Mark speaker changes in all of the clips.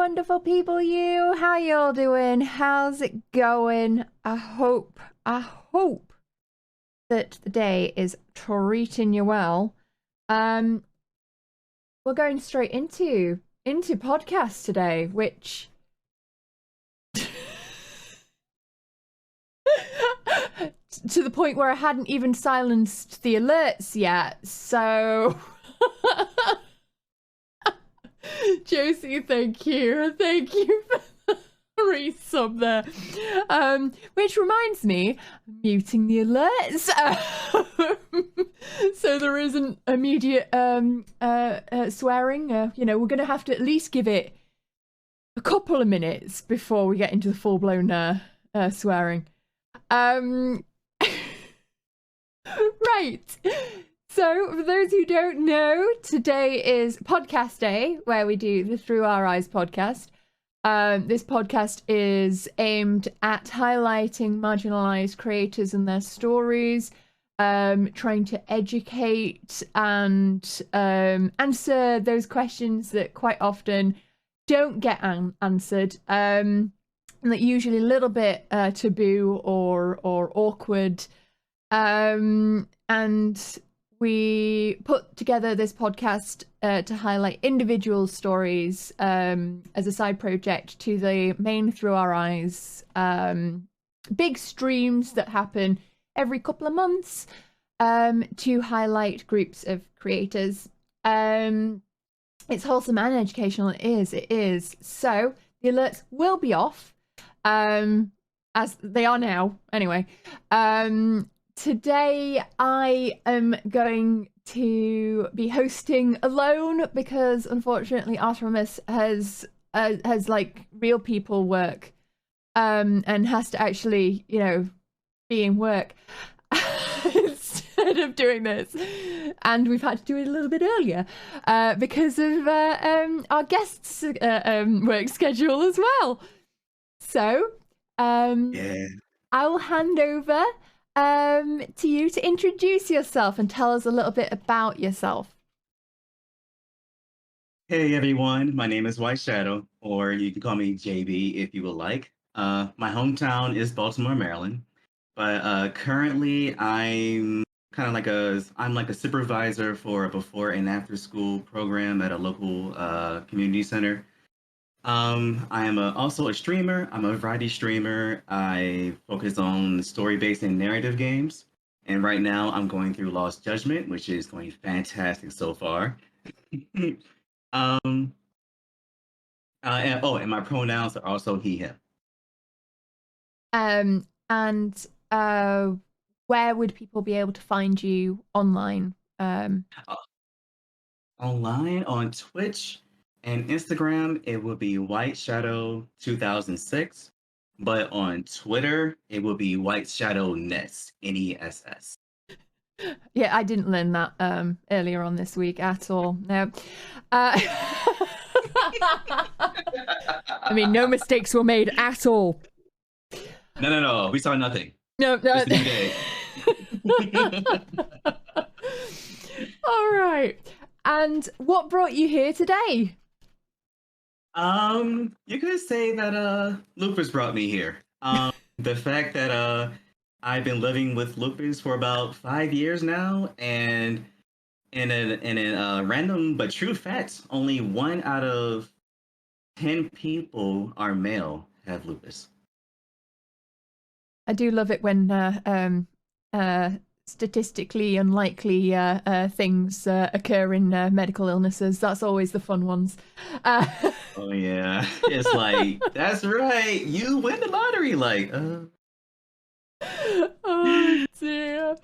Speaker 1: wonderful people, you. How y'all doing? How's it going? I hope that the day is treating you well. We're going straight into podcast today, which to the point where I hadn't even silenced the alerts yet. So Josie, thank you for the resub there. Which reminds me, muting the alerts so there isn't immediate swearing. We're going to have to at least give it a couple of minutes before we get into the full-blown swearing. Right. So, for those who don't know, today is podcast day, where we do the Through Our Eyes podcast. This podcast is aimed at highlighting marginalised creators and their stories, trying to educate and answer those questions that quite often don't get answered, and that usually a little bit taboo or awkward. And we put together this podcast to highlight individual stories as a side project to the main Through Our Eyes big streams that happen every couple of months to highlight groups of creators. It's wholesome and educational. It is. So the alerts will be off, as they are now anyway. Today I am going to be hosting alone because unfortunately Arthritis has like real people work and has to actually, be in work instead of doing this. And we've had to do it a little bit earlier because of our guests' work schedule as well. So I will hand over to you to introduce yourself and tell us a little bit about yourself.
Speaker 2: Hey everyone, my name is Whiteshadow, or you can call me JB if you would like. My hometown is Baltimore, Maryland, but currently I'm like a supervisor for a before and after school program at a local community center. I am also a streamer. I'm a variety streamer. I focus on story-based and narrative games. And right now I'm going through Lost Judgment, which is going fantastic so far. And my pronouns are also he, him.
Speaker 1: And where would people be able to find you online?
Speaker 2: Online on Twitch and Instagram, it will be Whiteshadow 2006, but on Twitter, it will be Whiteshadow Ness, Ness.
Speaker 1: Yeah, I didn't learn that earlier on this week at all. No. I mean, no mistakes were made at all.
Speaker 2: No. We saw nothing.
Speaker 1: No.
Speaker 2: It's a new day.
Speaker 1: All right. And what brought you here today?
Speaker 2: You could say that Lupus brought me here. The fact that I've been living with Lupus for about 5 years now, and in a random but true fact, only 1 out of 10 people are male have lupus.
Speaker 1: I do love it when statistically unlikely things occur in medical illnesses. That's always the fun ones.
Speaker 2: Oh yeah, it's like, that's right, you win the lottery, like
Speaker 1: Oh dear.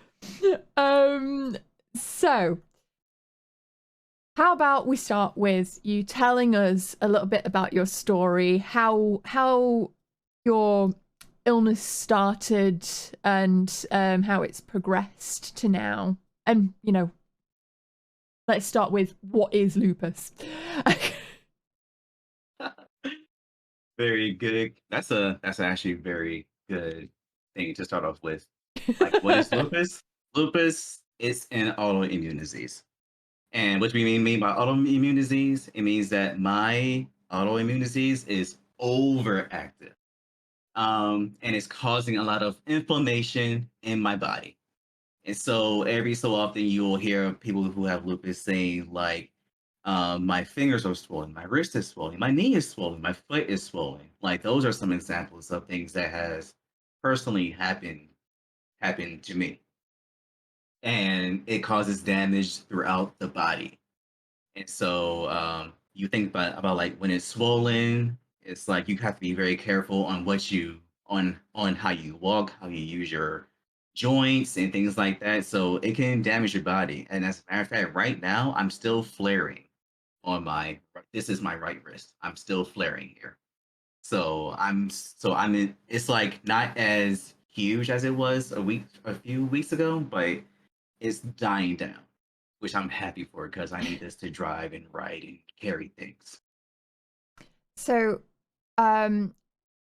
Speaker 1: So how about we start with you telling us a little bit about your story, how your illness started and how it's progressed to now. And, let's start with, what is lupus?
Speaker 2: Very good. That's actually a very good thing to start off with. Like, what is lupus? Lupus is an autoimmune disease. And what do we mean by autoimmune disease? It means that my autoimmune disease is overactive. And it's causing a lot of inflammation in my body. And so every so often you will hear people who have lupus saying like, my fingers are swollen, my wrist is swollen, my knee is swollen, my foot is swollen. Like those are some examples of things that has personally happened to me. And it causes damage throughout the body. And so you think about like when it's swollen, it's like you have to be very careful on what you on how you walk, how you use your joints and things like that. So it can damage your body. And as a matter of fact, right now I'm still flaring on my this is my right wrist. I'm still flaring here. So I'm in, it's like not as huge as it was a few weeks ago, but it's dying down, which I'm happy for because I need this to drive and ride and carry things.
Speaker 1: So,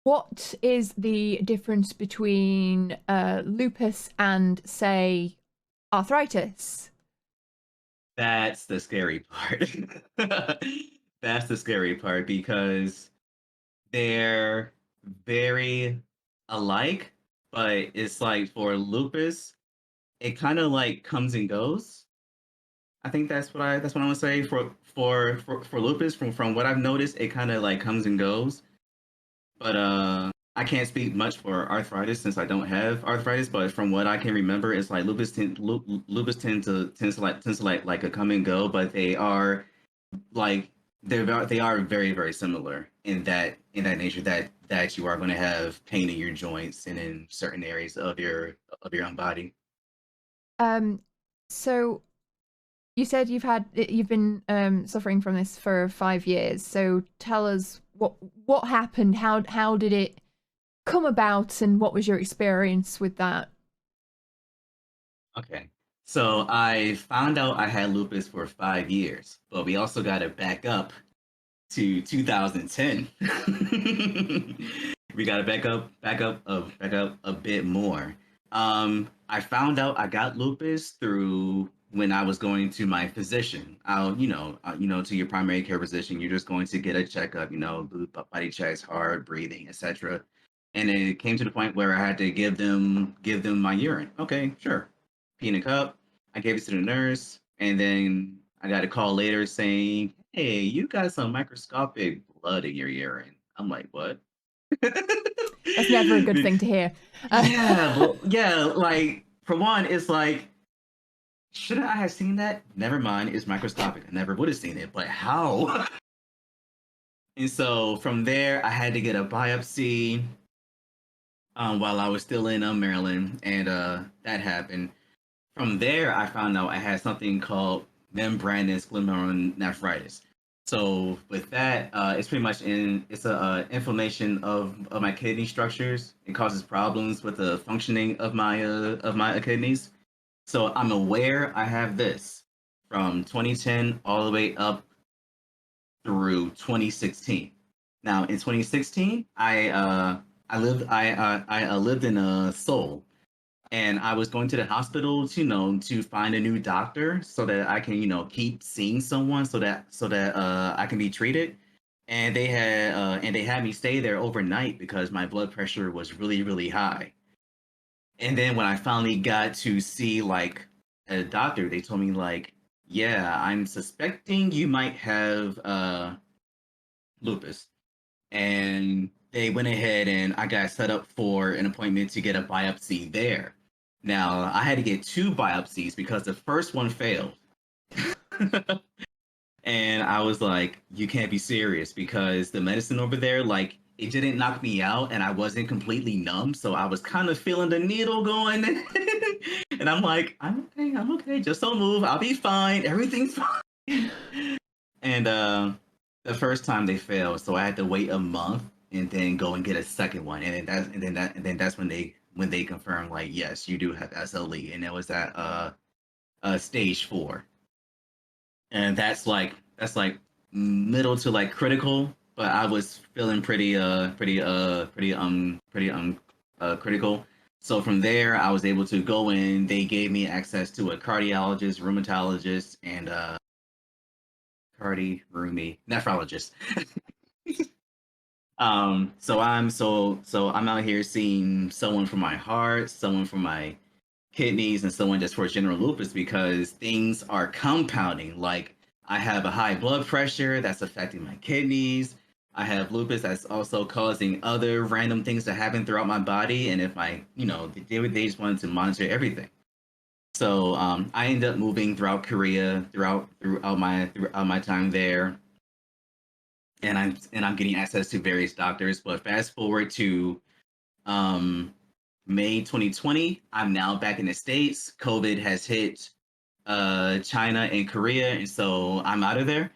Speaker 1: what is the difference between lupus and, say, arthritis?
Speaker 2: That's the scary part. That's the scary part because they're very alike, but it's like for lupus, it kind of like comes and goes. I think that's what I would say for lupus. From what I've noticed, it kind of like comes and goes. But I can't speak much for arthritis since I don't have arthritis. But from what I can remember, it's like lupus tends to like a come and go, but they are like they are very very similar in that nature that you are going to have pain in your joints and in certain areas of your own body.
Speaker 1: Um, so you said you've been suffering from this for 5 years. So tell us what happened. How did it come about, and what was your experience with that?
Speaker 2: Okay. So I found out I had lupus for 5 years, but we also got to back up to 2010. We got to back up a bit more. I found out I got lupus through when I was going to my physician. To your primary care physician, you're just going to get a checkup, body checks, heart, breathing, etc. And then it came to the point where I had to give them my urine. Okay, sure. Pee in a cup. I gave it to the nurse, and then I got a call later saying, "Hey, you got some microscopic blood in your urine." I'm like, "What?"
Speaker 1: That's never a good thing to hear.
Speaker 2: Yeah, but yeah, like for one, it's like, shouldn't I have seen that? Never mind, it's microscopic. I never would have seen it, but how? And so from there, I had to get a biopsy while I was still in Maryland, and that happened. From there, I found out I had something called membranous glomerulonephritis. So with that, it's pretty much it's a inflammation of my kidney structures. It causes problems with the functioning of my kidneys. So I'm aware I have this from 2010 all the way up through 2016. Now in 2016, I lived in Seoul, and I was going to the hospital to to find a new doctor so that I can keep seeing someone so that I can be treated. And they had me stay there overnight because my blood pressure was really high. And then when I finally got to see like a doctor, they told me like, yeah, I'm suspecting you might have lupus. And they went ahead and I got set up for an appointment to get a biopsy there. Now, I had to get two biopsies because the first one failed. And I was like, you can't be serious because the medicine over there, like, it didn't knock me out and I wasn't completely numb. So I was kind of feeling the needle going. And I'm like, I'm okay. Just don't move. I'll be fine. Everything's fine. And the first time they failed, so I had to wait a month and then go and get a second one. And then that's when they confirmed like, yes, you do have SLE, and it was at stage 4. And that's like middle to like critical, but I was feeling pretty critical. So from there, I was able to go in. They gave me access to a cardiologist, rheumatologist, and nephrologist. So I'm out here seeing someone for my heart, someone for my kidneys, and someone just for general lupus because things are compounding. Like I have a high blood pressure that's affecting my kidneys. I have lupus that's also causing other random things to happen throughout my body. And if they just wanted to monitor everything. So I ended up moving throughout Korea throughout my time there, and I'm getting access to various doctors. But fast forward to um, May 2020, I'm now back in the States. COVID has hit China and Korea, and so I'm out of there.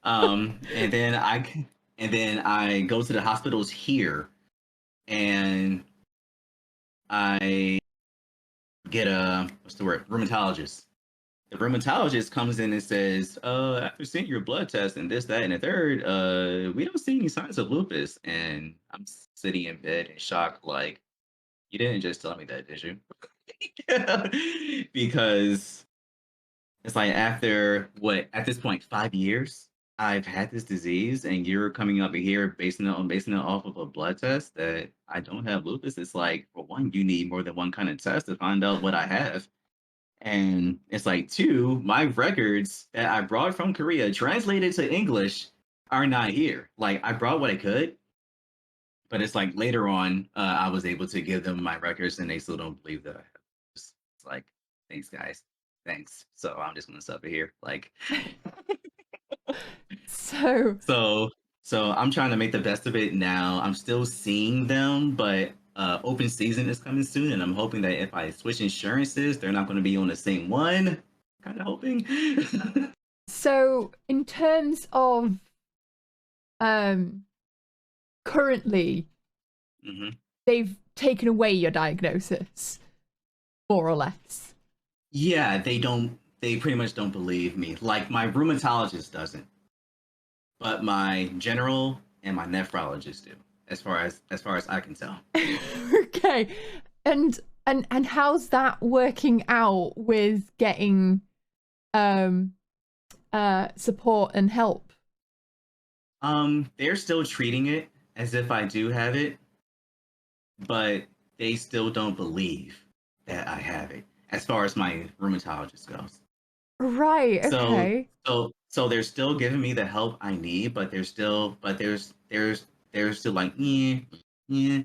Speaker 2: And then I go to the hospitals here, and I get a what's the word rheumatologist. The rheumatologist comes in and says, after seeing your blood test and this, that, and the third, we don't see any signs of lupus. And I'm sitting in bed in shock, like, you didn't just tell me that, did you? Because it's like after what, at this point, 5 years, I've had this disease, and you're coming up here basing it off of a blood test that I don't have lupus. It's like, for one, you need more than one kind of test to find out what I have. And it's like, two, my records that I brought from Korea translated to English are not here. Like, I brought what I could, but it's like later on, I was able to give them my records and they still don't believe that I have. It's like, thanks, guys. Thanks. So I'm just going to suffer here. Like,
Speaker 1: So,
Speaker 2: so, so I'm trying to make the best of it now. I'm still seeing them, but open season is coming soon, and I'm hoping that if I switch insurances, they're not going to be on the same one. Kind of hoping.
Speaker 1: so in terms of currently,
Speaker 2: hmm
Speaker 1: they've taken away your diagnosis, more or less.
Speaker 2: Yeah, they don't. They pretty much don't believe me. Like my rheumatologist doesn't, but my general and my nephrologist do. As far as I can tell.
Speaker 1: Okay. And and how's that working out with getting um support and help?
Speaker 2: They're still treating it as if I do have it, but they still don't believe that I have it. As far as my rheumatologist goes.
Speaker 1: Right,
Speaker 2: So
Speaker 1: okay.
Speaker 2: so they're still giving me the help I need, but there's still like yeah, yeah.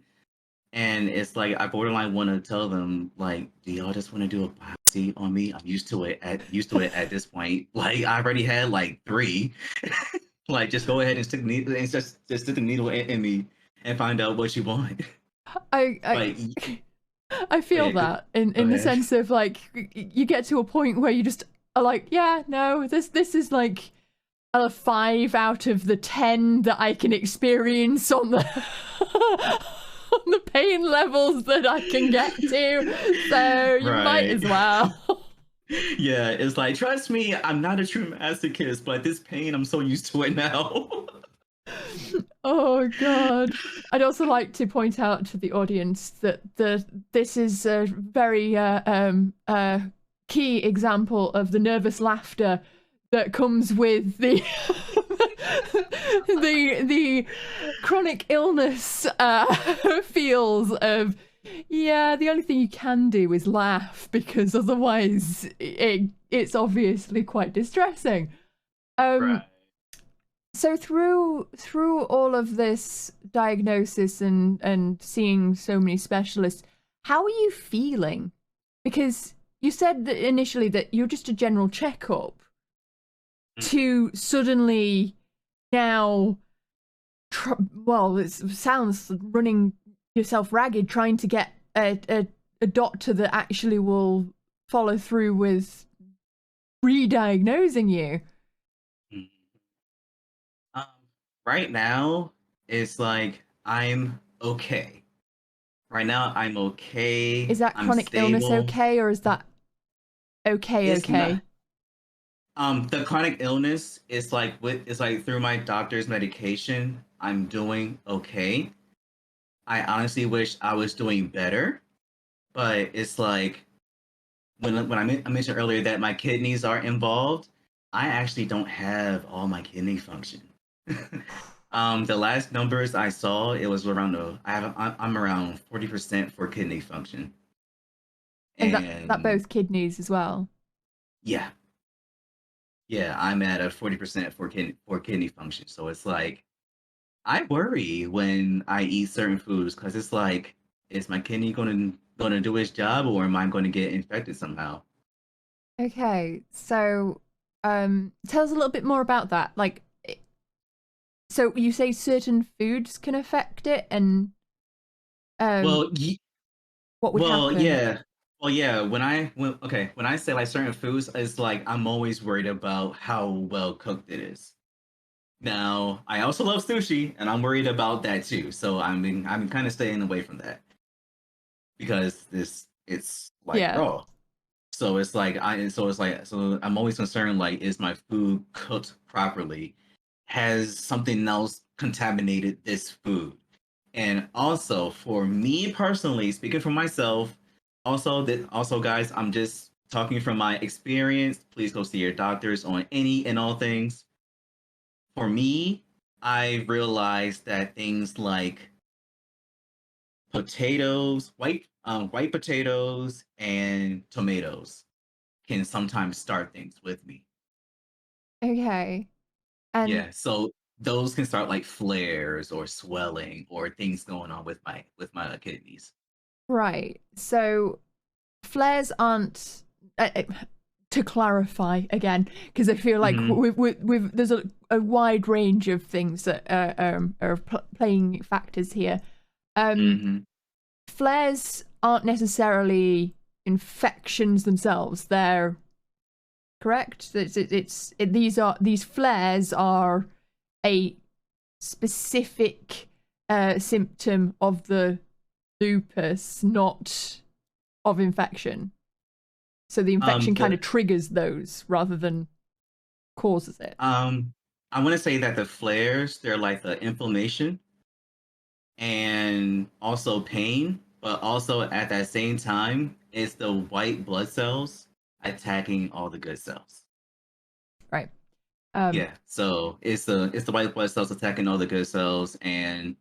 Speaker 2: And it's like I borderline want to tell them like, do y'all just want to do a biopsy on me? I'm used to it at this point. Like I already had like three. Like just go ahead and stick the needle and just stick the needle in me and find out what you want.
Speaker 1: I
Speaker 2: Like
Speaker 1: I
Speaker 2: oh
Speaker 1: feel
Speaker 2: yeah, go,
Speaker 1: that
Speaker 2: go
Speaker 1: in the
Speaker 2: ahead.
Speaker 1: sense of like you get to a point where you just are like, yeah, no, this is like a 5 out of the 10 that I can experience on the on the pain levels that I can get to. So you might
Speaker 2: Right.
Speaker 1: as well.
Speaker 2: Yeah, it's like, trust me, I'm not a true masochist, but this pain, I'm so used to it now.
Speaker 1: Oh god. I'd also like to point out to the audience that this is a very key example of the nervous laughter that comes with the the chronic illness feels of, yeah, the only thing you can do is laugh because otherwise it's obviously quite distressing.
Speaker 2: Right.
Speaker 1: um so through all of this diagnosis and seeing so many specialists, how are you feeling? Because you said that initially that you're just a general checkup,
Speaker 2: Mm.
Speaker 1: to suddenly now well, it sounds running yourself ragged trying to get a doctor that actually will follow through with re-diagnosing you.
Speaker 2: Mm. Um, right now, it's like I'm okay. Right now, I'm okay.
Speaker 1: Is that
Speaker 2: I'm
Speaker 1: chronic illness
Speaker 2: stable.
Speaker 1: okay, or is that okay
Speaker 2: It's not.
Speaker 1: okay?
Speaker 2: The chronic illness is like it's like through my doctor's medication, I'm doing okay. I honestly wish I was doing better, but it's like I mentioned earlier that my kidneys are involved. I actually don't have all my kidney function. The last numbers I saw, it was around I'm around 40% for kidney function.
Speaker 1: Is that
Speaker 2: And
Speaker 1: both kidneys as well?
Speaker 2: yeah, yeah, I'm at a 40% for kidney function. So it's like I worry when I eat certain foods because it's like, is my kidney gonna do its job or am I gonna get infected somehow?
Speaker 1: Okay, so tell us a little bit more about that. Like, so you say certain foods can affect it, and um,
Speaker 2: Well, ye-
Speaker 1: what would
Speaker 2: well,
Speaker 1: happen?
Speaker 2: yeah. Well, yeah, when I say like certain foods, it's like I'm always worried about how well cooked it is. Now, I also love sushi, and I'm worried about that too. So I'm kind of staying away from that because this it's like
Speaker 1: Yeah,
Speaker 2: raw. So it's like so I'm always concerned like is my food cooked properly? Has something else contaminated this food? And also for me personally, speaking for myself, also guys, I'm just talking from my experience. Please go see your doctors on any and all things. For me, I realized that things like potatoes, white potatoes and tomatoes can sometimes start things with me.
Speaker 1: okay. And
Speaker 2: Yeah, so those can start like flares or swelling or things going on with my kidneys.
Speaker 1: right, so flares aren't. To clarify again, because I feel like
Speaker 2: Hmm.
Speaker 1: there's a wide range of things that are playing factors here. Um,
Speaker 2: Hmm.
Speaker 1: Flares aren't necessarily infections themselves. They're correct. These flares are a specific symptom of the lupus, not of infection. So the infection kind
Speaker 2: The
Speaker 1: of triggers those rather than causes it.
Speaker 2: I want to say that the flares, they're like the inflammation and also pain, but also at that same time, it's the white blood cells attacking all the good cells.
Speaker 1: Right. Um,
Speaker 2: Yeah, so it's the white blood cells attacking all the good cells, and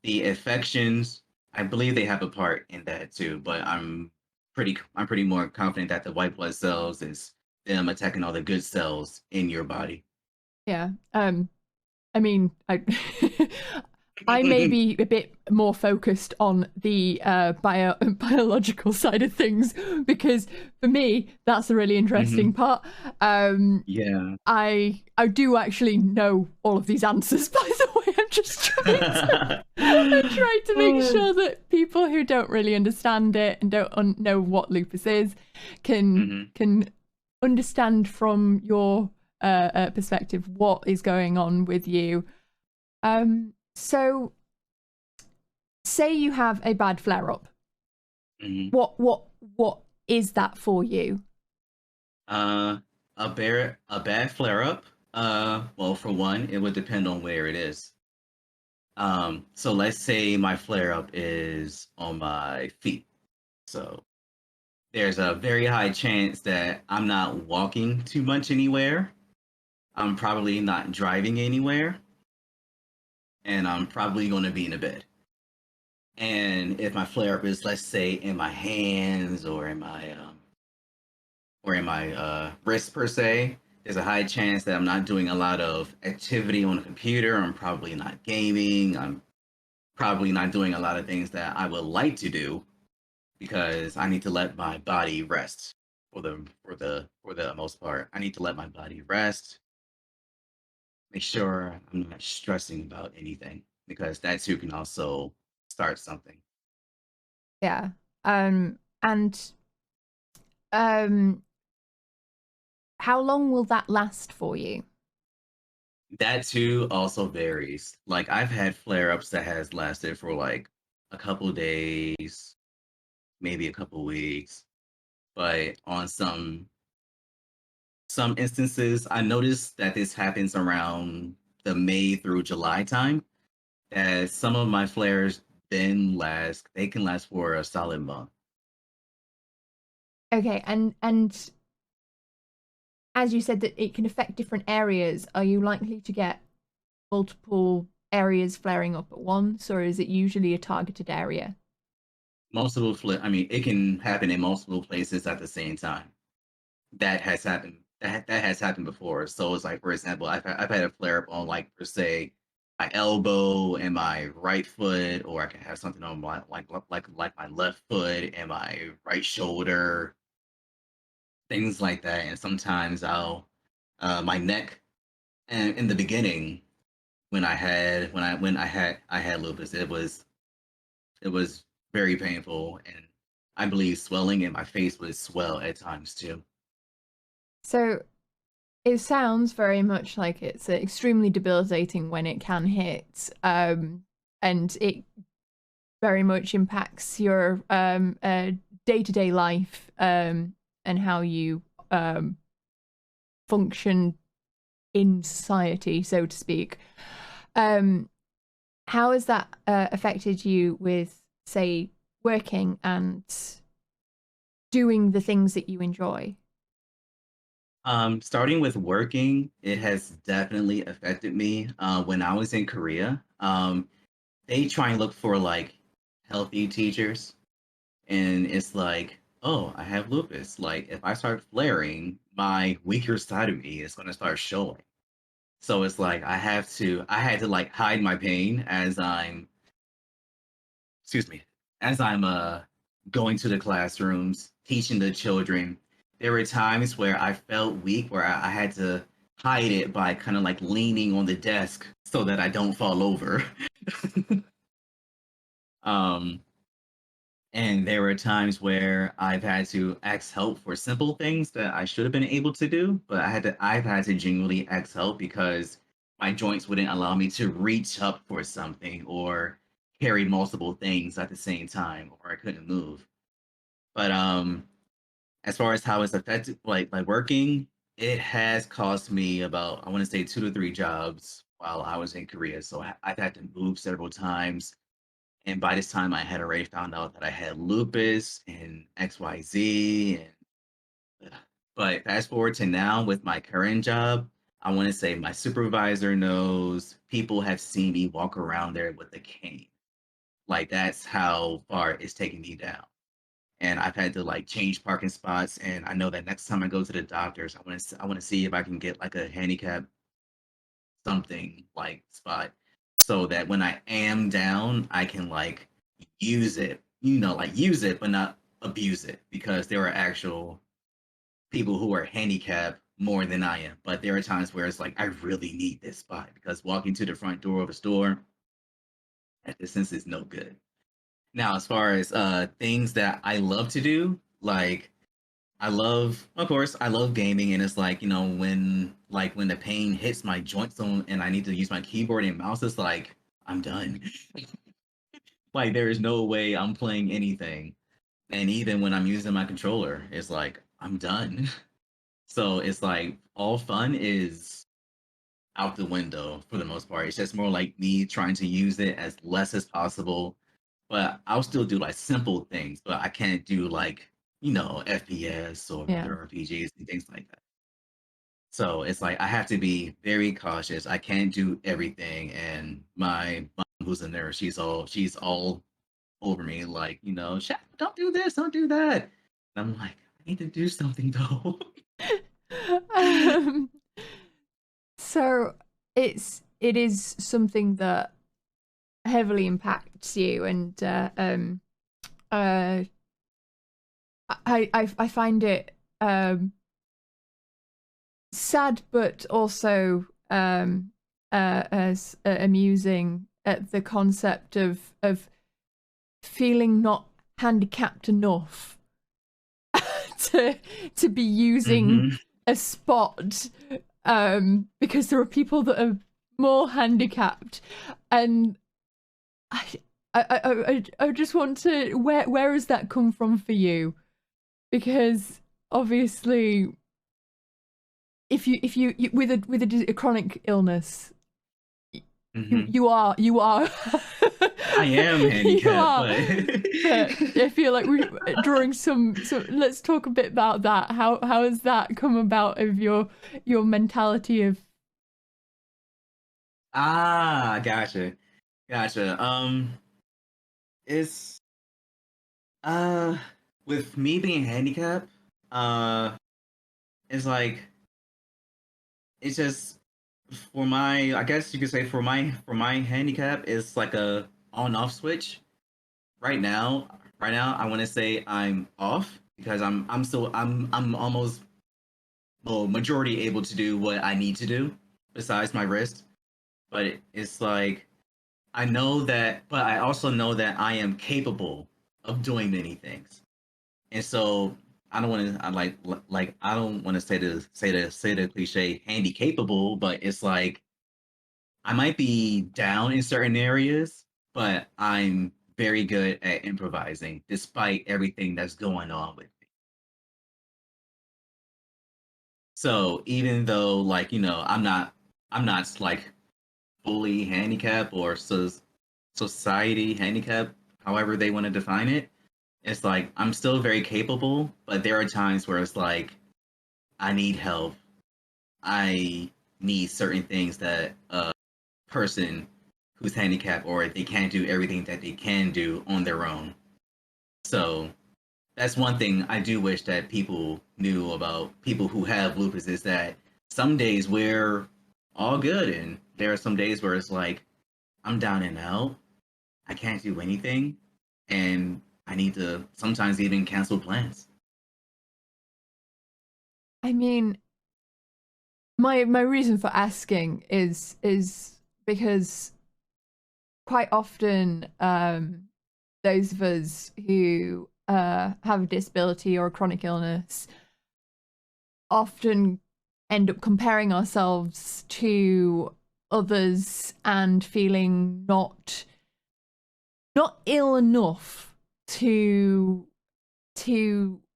Speaker 2: the infections. I believe they have a part in that too, but I'm pretty more confident that the white blood cells is them attacking all the good cells in your body.
Speaker 1: yeah. I mean, I I may be a bit more focused on the biological side of things because for me that's a really interesting
Speaker 2: Hmm.
Speaker 1: part. Um,
Speaker 2: Yeah.
Speaker 1: I do actually know all of these answers. By the way, I'm trying to make sure that people who don't really understand it and don't know what lupus is
Speaker 2: Hmm.
Speaker 1: can understand from your perspective what is going on with you. So say you have a bad flare up.
Speaker 2: Hmm.
Speaker 1: What is that for you?
Speaker 2: Uh, a bad flare up. Well, for one, it would depend on where it is. So let's say my flare up is on my feet. So there's a very high chance that I'm not walking too much anywhere. I'm probably not driving anywhere, and I'm probably going to be in a bed. And if my flare up is, let's say, in my hands or in my wrist per se, there's a high chance that I'm not doing a lot of activity on the computer. I'm probably not gaming. I'm probably not doing a lot of things that I would like to do because I need to let my body rest for the most part. I need to let my body rest, make sure I'm not stressing about anything because that too can also start something.
Speaker 1: Yeah. And um how long will that last for you?
Speaker 2: That too also varies. Like I've had flare-ups that has lasted for like a couple days, maybe a couple weeks, but on some instances I noticed that this happens around the May through July time, that some of my flares they can last for a solid month.
Speaker 1: Okay, and as you said that it can affect different areas, are you likely to get multiple areas flaring up at once, or is it usually a targeted area?
Speaker 2: Multiple flip. I mean, it can happen in multiple places at the same time. That has happened. That has happened before. So it's like, for example, I've had a flare up on like per se my elbow and my right foot, or I can have something on my like my left foot and my right shoulder, things like that. And sometimes I'll my neck. And in the beginning, when I had lupus, it was very painful, and I believe swelling in my face would swell at times too.
Speaker 1: So it sounds very much like it's extremely debilitating when it can hit, and it very much impacts your day-to-day life, and how you function in society, so to speak. How has that affected you with, say, working and doing the things that you enjoy?
Speaker 2: Starting with working, it has definitely affected me. When I was in Korea, they try and look for like healthy teachers, and it's like, oh, I have lupus. Like, if I start flaring, my weaker side of me is going to start showing. So it's like I had to like hide my pain as I'm, excuse me, as I'm going to the classrooms, teaching the children. There were times where I felt weak, where I had to hide it by kind of like leaning on the desk so that I don't fall over. um, and there were times where I've had to ask help for simple things that I should have been able to do, but I've had to genuinely ask help because my joints wouldn't allow me to reach up for something or carry multiple things at the same time, or I couldn't move. But as far as how it's affected like working, it has cost me about, I want to say, 2 to 3 jobs while I was in Korea. So I've had to move several times. And by this time I had already found out that I had lupus and XYZ. But fast forward to now with my current job, I want to say my supervisor knows, people have seen me walk around there with a cane. Like, that's how far it's taking me down. And I've had to like change parking spots. And I know that next time I go to the doctors, I want to see if I can get like a handicap something like spot, so that when I am down, I can like use it, like use it, but not abuse it, because there are actual people who are handicapped more than I am. But there are times where it's like, I really need this spot because walking to the front door of a store at distance is no good. Now, as far as things that I love to do, like of course, I love gaming, and it's like, when the pain hits my joint zone and I need to use my keyboard and mouse, it's like I'm done. Like, there is no way I'm playing anything. And even when I'm using my controller, it's like I'm done. So it's like all fun is out the window for the most part. It's just more like me trying to use it as less as possible. But I'll still do like simple things, but I can't do like, FPS or
Speaker 1: Yeah.
Speaker 2: other RPGs and things like that. So it's like I have to be very cautious. I can't do everything. And my mom, who's a nurse, she's all over me, like, don't do this, don't do that. And I'm like, I need to do something though.
Speaker 1: um, so it is something that heavily impacts you, and I find it sad, but also as amusing at the concept of feeling not handicapped enough to be using
Speaker 2: hmm
Speaker 1: a spot, because there are people that are more handicapped, and I just want to, where has that come from for you? Because obviously, if you with a chronic illness,
Speaker 2: hmm
Speaker 1: you are
Speaker 2: I am
Speaker 1: you are.
Speaker 2: handicapped,
Speaker 1: But I feel like we're drawing some. So let's talk a bit about that. How has that come about, of your mentality of
Speaker 2: Ah, gotcha. Gotcha. It's uh with me being handicapped, uh it's like it's just for my I guess you could say for my handicap it's like a on off switch. Right now I want to say I'm off because I'm almost well majority able to do what I need to do besides my wrist. But it's like I know that, but I also know that I am capable of doing many things. And so I don't want to. I like I don't want to say the cliche handy capable, but it's like I might be down in certain areas, but I'm very good at improvising despite everything that's going on with me. So even though like I'm not like fully handicapped or society handicapped, however they want to define it. It's like I'm still very capable, but there are times where it's like I need help. I need certain things that a person who's handicapped or they can't do everything that they can do on their own. So that's one thing I do wish that people knew about people who have lupus is that some days we're all good and there are some days where it's like I'm down and out. I can't do anything and I need to sometimes even cancel plans.
Speaker 1: I mean, my reason for asking is because quite often those of us who have a disability or a chronic illness often end up comparing ourselves to others and feeling not ill enough to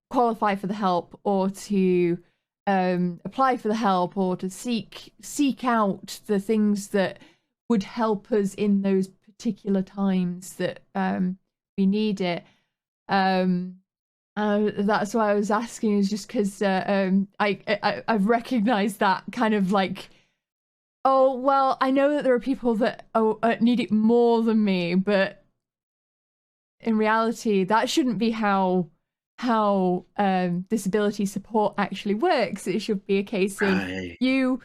Speaker 1: qualify for the help or to apply for the help or to seek out the things that would help us in those particular times that we need it. That's why I was asking, is just because I've recognized that kind of like, oh well, I know that there are people that need it more than me, but in reality, that shouldn't be how disability support actually works. It should be a case of
Speaker 2: Right.
Speaker 1: you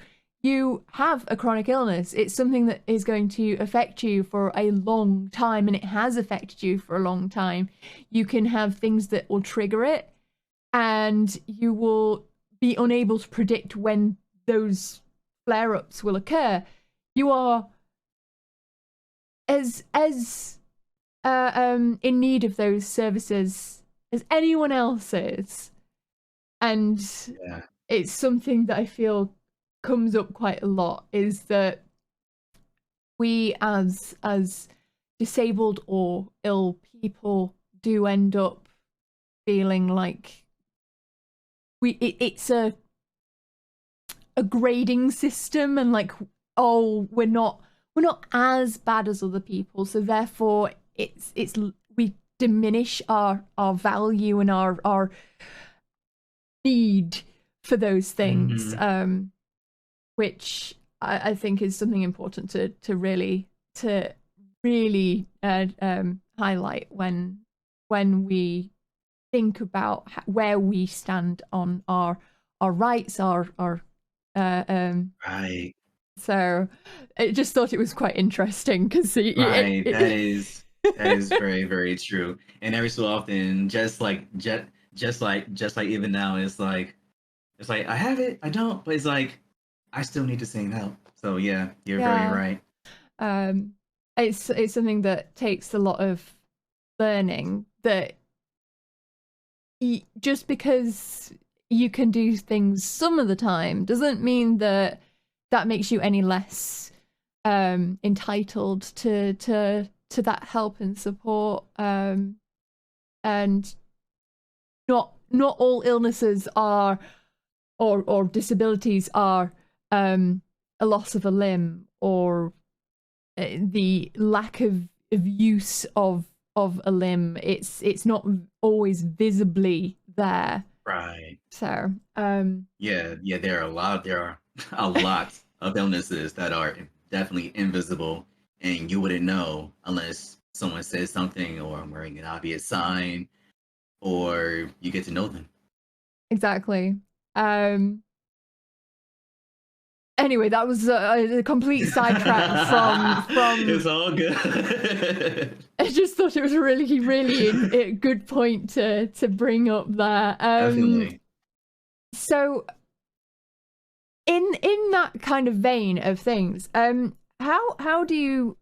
Speaker 1: have a chronic illness. It's something that is going to affect you for a long time, and it has affected you for a long time. You can have things that will trigger it, and you will be unable to predict when those flare-ups will occur. You are as in need of those services as anyone else is, and
Speaker 2: Yeah.
Speaker 1: it's something that I feel comes up quite a lot, is that we as disabled or ill people do end up feeling like it's a grading system, and like, oh, we're not as bad as other people, so therefore it's we diminish our value and our need for those things,
Speaker 2: Mm-hmm.
Speaker 1: which I think is something important to really highlight when we think about where we stand on our rights, our
Speaker 2: Right.
Speaker 1: so I just thought it was quite interesting because
Speaker 2: Right. That is very, very true. And every so often, just like even now, it's like I have it, I don't, but it's like I still need to sing out. So yeah, you're very
Speaker 1: yeah,
Speaker 2: right.
Speaker 1: it's something that takes a lot of learning, that just because you can do things some of the time doesn't mean that makes you any less entitled to that help and support, and not all illnesses are or disabilities are a loss of a limb or the lack of use of a limb. It's not always visibly there.
Speaker 2: Right.
Speaker 1: So
Speaker 2: Yeah, yeah, there are a lot of illnesses that are definitely invisible, and you wouldn't know unless someone says something, or I'm wearing an obvious sign, or you get to know them.
Speaker 1: Exactly. Anyway, that was a complete sidetrack from.
Speaker 2: It's all good.
Speaker 1: I just thought it was a really good point to bring up there.
Speaker 2: Definitely.
Speaker 1: So, in that kind of vein of things, how do you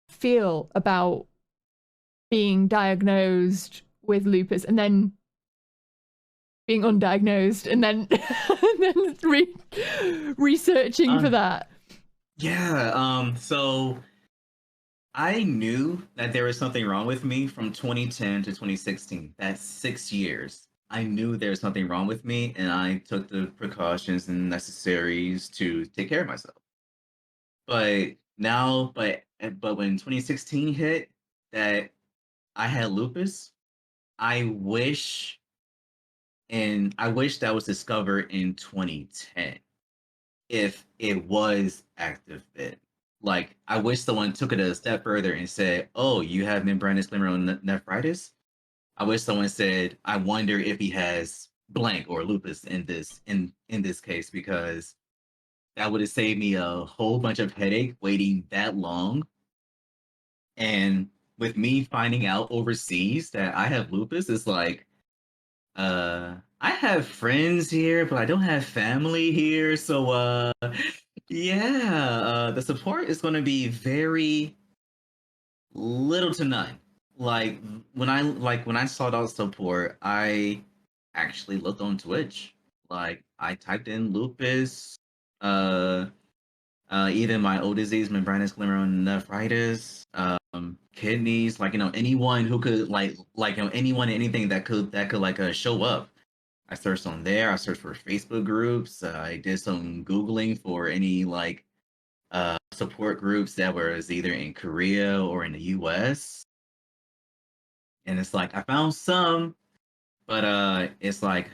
Speaker 1: feel about being diagnosed with lupus and then being undiagnosed and then researching for that?
Speaker 2: Yeah. So I knew that there was something wrong with me from 2010 to 2016. That's 6 years. I knew there was something wrong with me, and I took the precautions and necessaries to take care of myself. But now, but when 2016 hit, that I had lupus, I wish, and I wish that was discovered in 2010 if it was active then. Like, I wish someone took it a step further and said, "Oh, you have membranous glomerulonephritis." I wish someone said, "I wonder if he has blank or lupus in this case," because that would have saved me a whole bunch of headache waiting that long. And with me finding out overseas that I have lupus, it's like, I have friends here, but I don't have family here. So, yeah, the support is going to be very little to none. Like when I sought out support, I actually looked on Twitch. Like I typed in lupus, uh, even my old disease, membranous glomerulonephritis, kidneys, like anyone who could anyone anything that could show up. I searched on there. I searched for Facebook groups. I did some googling for any support groups that was either in Korea or in the U.S. And it's like I found some, but it's like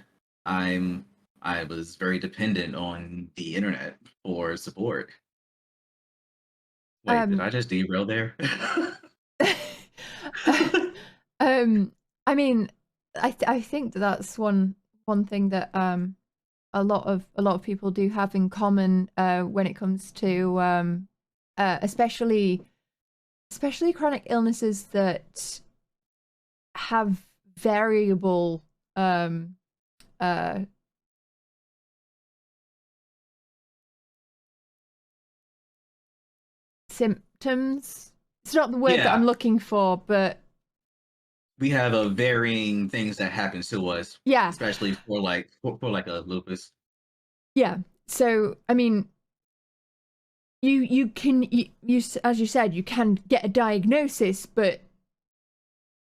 Speaker 2: I was very dependent on the internet for support. Wait, did I just derail there?
Speaker 1: I mean, I think that's one thing that a lot of people do have in common when it comes to especially chronic illnesses that have variable symptoms. It's not the word that I'm looking for, but
Speaker 2: we have a varying things that happen to us.
Speaker 1: Yeah,
Speaker 2: especially for a lupus.
Speaker 1: Yeah. So I mean, you can as you said, you can get a diagnosis, but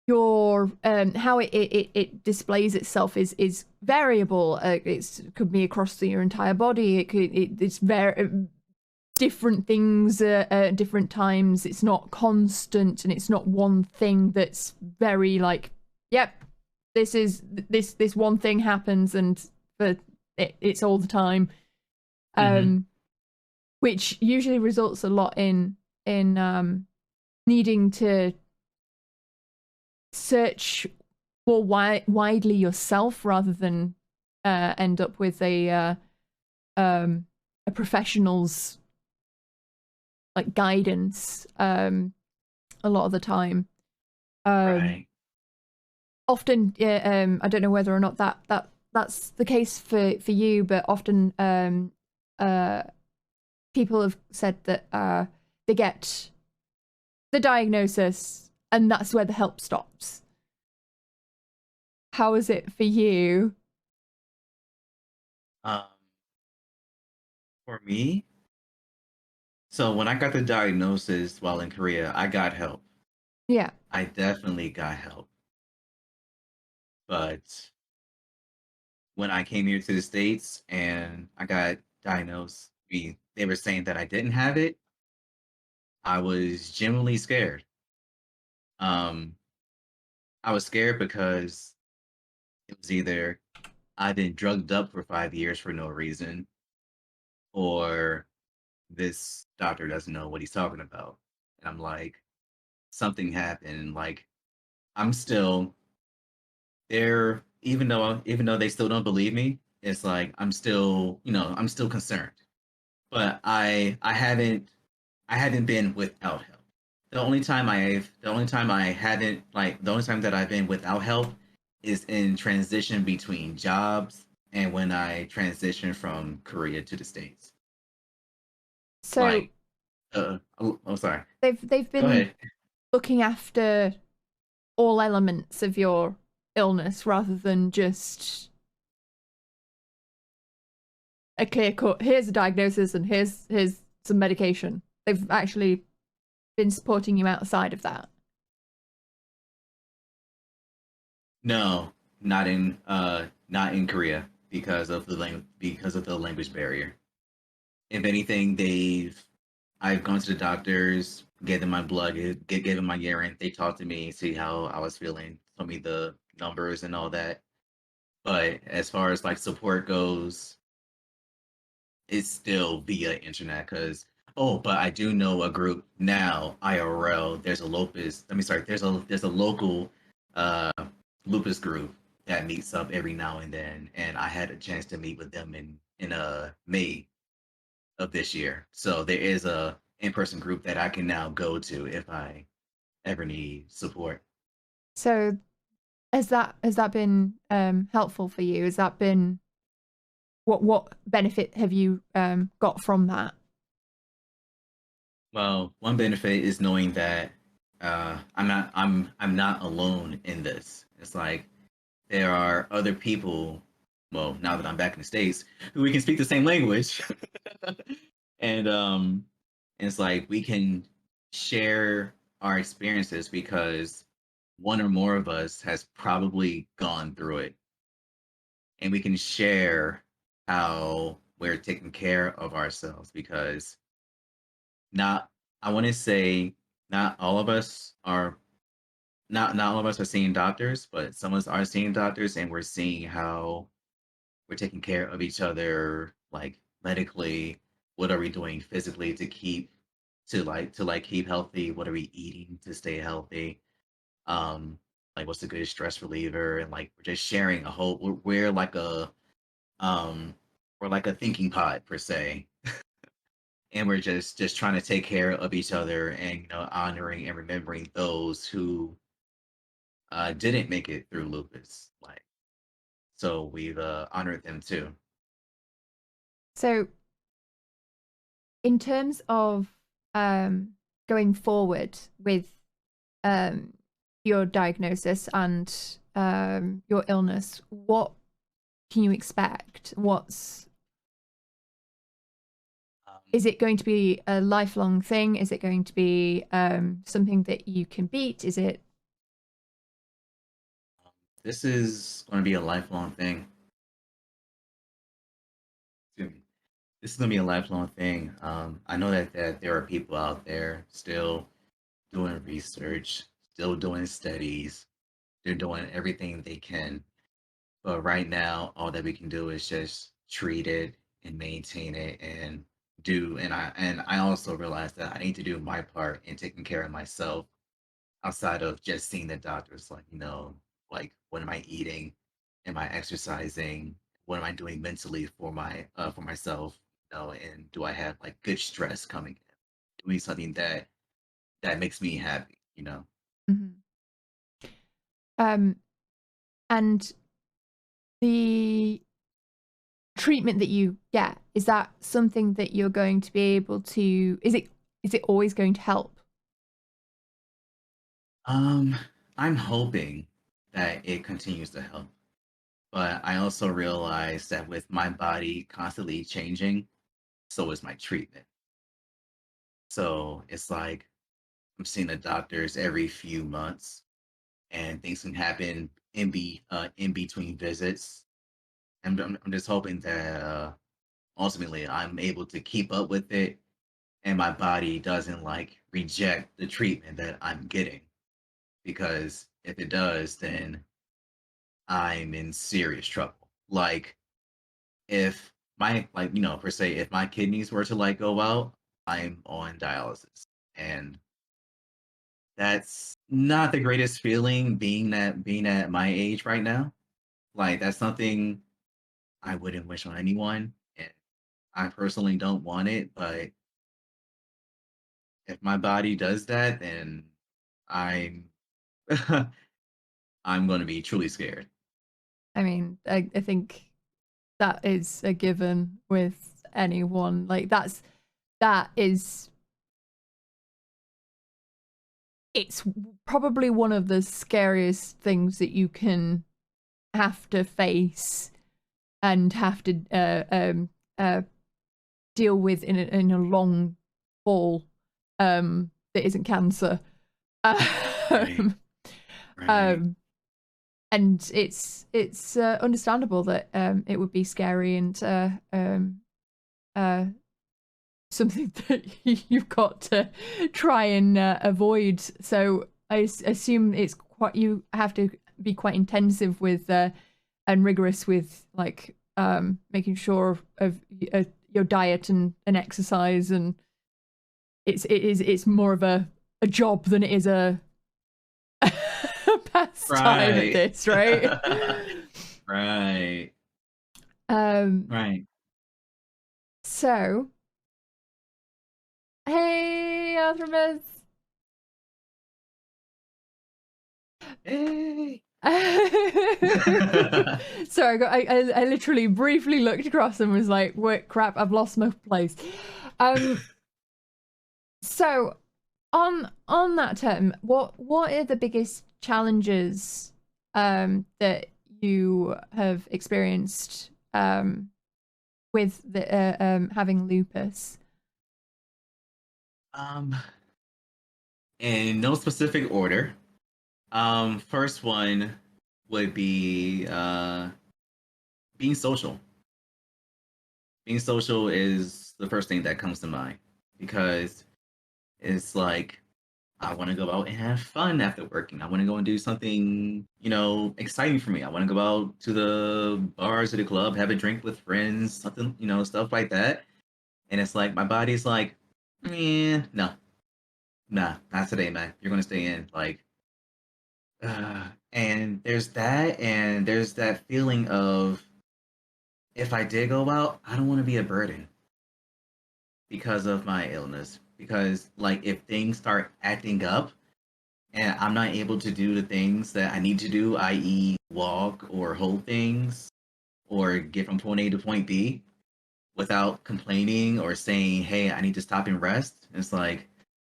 Speaker 1: your how it displays itself is variable. It could be across your entire body. It's very different things at different times. It's not constant, and it's not one thing that's very like, yep, this is this one thing happens, and it's all the time. Which usually results a lot in needing to search more widely yourself rather than end up with a professional's like guidance a lot of the time.
Speaker 2: Right.
Speaker 1: Often, I don't know whether or not that's the case for you, but often people have said that they get the diagnosis and that's where the help stops. How is it for you?
Speaker 2: For me, so when I got the diagnosis while in Korea, I got help.
Speaker 1: Yeah.
Speaker 2: I definitely got help. But when I came here to the States and I got diagnosed, they were saying that I didn't have it. I was genuinely scared. I was scared because it was either I've been drugged up for 5 years for no reason, or this doctor doesn't know what he's talking about. And I'm like, something happened. And like, I'm still there, even though they still don't believe me. It's like I'm still, I'm still concerned. But I haven't been without help. The only time that I've been without help is in transition between jobs and when I transitioned from Korea to the States.
Speaker 1: So
Speaker 2: Like, oh, sorry.
Speaker 1: they've
Speaker 2: Go
Speaker 1: been
Speaker 2: ahead.
Speaker 1: looking after all elements of your illness rather than just a clear cut, here's a diagnosis and here's some medication. They've actually been supporting you outside of that.
Speaker 2: No, not in Korea because of the language barrier. If anything, I've gone to the doctors, gave them my blood, gave them my urine. They talked to me, see how I was feeling, told me the numbers and all that. But as far as like support goes, it's still via internet. Because but I do know a group now, IRL. There's a Lupus. Let me start. There's a local uh Lupus group that meets up every now and then, and I had a chance to meet with them in May of this year. So there is a in-person group that I can now go to if I ever need support.
Speaker 1: So has that been helpful for you? Has that been what benefit have you got from that?
Speaker 2: Well, one benefit is knowing that I'm not alone in this. It's like there are other people. Well, now that I'm back in the States, who we can speak the same language, and it's like we can share our experiences because one or more of us has probably gone through it, and we can share how we're taking care of ourselves because not I want to say not all of us are not all of us are seeing doctors, but some of us are seeing doctors, and we're seeing how we're taking care of each other, like medically. What are we doing physically to keep healthy? What are we eating to stay healthy? Um, like what's a good stress reliever? And like we're just sharing a whole. We're like um, we're like a thinking pod per se, and we're just trying to take care of each other and honoring and remembering those who didn't make it through lupus. Like so, we've honored them too.
Speaker 1: So in terms of um, going forward with um, your diagnosis and your illness, what can you expect?
Speaker 2: Um,
Speaker 1: Is it going to be a lifelong thing? Is it going to be something that you can beat? Is it
Speaker 2: this is going to be a lifelong thing. Excuse me. This is going to be a lifelong thing. I know that there are people out there still doing research, still doing studies. They're doing everything they can. But right now, all that we can do is just treat it and maintain it and I also realize that I need to do my part in taking care of myself outside of just seeing the doctors, like, like what am I eating? Am I exercising? What am I doing mentally for myself? And do I have like good stress coming in? Doing something that makes me happy.
Speaker 1: Mhm. um, and the treatment that you get, is that something that you're going to be able to, is it always going to help?
Speaker 2: Um, I'm hoping that it continues to help. But I also realize that with my body constantly changing, so is my treatment. So it's like I'm seeing the doctors every few months, and things can happen in between visits. And I'm just hoping that ultimately I'm able to keep up with it, and my body doesn't like reject the treatment that I'm getting. Because if it does, then I'm in serious trouble. Like if my per se, if my kidneys were to like go out, I'm on dialysis. And that's not the greatest feeling being at my age right now. Like that's something I wouldn't wish on anyone. And I personally don't want it, but if my body does that, then I'm I'm going to be truly scared.
Speaker 1: I mean, I think that is a given with anyone. Like that is it's probably one of the scariest things that you can have to face and have to deal with in a long haul that isn't cancer.
Speaker 2: Right.
Speaker 1: Um,
Speaker 2: Right.
Speaker 1: and it's understandable that it would be scary and something that you've got to try and avoid. So I assume it's quite, you have to be quite intensive with and rigorous with like making sure of your diet and exercise, and it's more of a job than it is a pastime at
Speaker 2: Right.
Speaker 1: this, right?
Speaker 2: Right.
Speaker 1: um
Speaker 2: Right.
Speaker 1: so hey, Arthritis.
Speaker 2: Hey.
Speaker 1: Sorry, I literally briefly looked across and was like, "Wait, crap! I've lost my place." So on that term, what are the biggest challenges that you have experienced with the having lupus?
Speaker 2: In no specific order. First one would be being social. Being social is the first thing that comes to mind because it's like I want to go out and have fun after working. I want to go and do something, exciting for me. I want to go out to the bars or the club, have a drink with friends, something, stuff like that. And it's like my body's like, no, nah, not today, man. You're gonna stay in. Like, and there's that feeling of if I did go out, I don't want to be a burden because of my illness. Because like if things start acting up and I'm not able to do the things that I need to do, i.e., walk or hold things or get from point A to point B without complaining or saying, "Hey, I need to stop and rest." It's like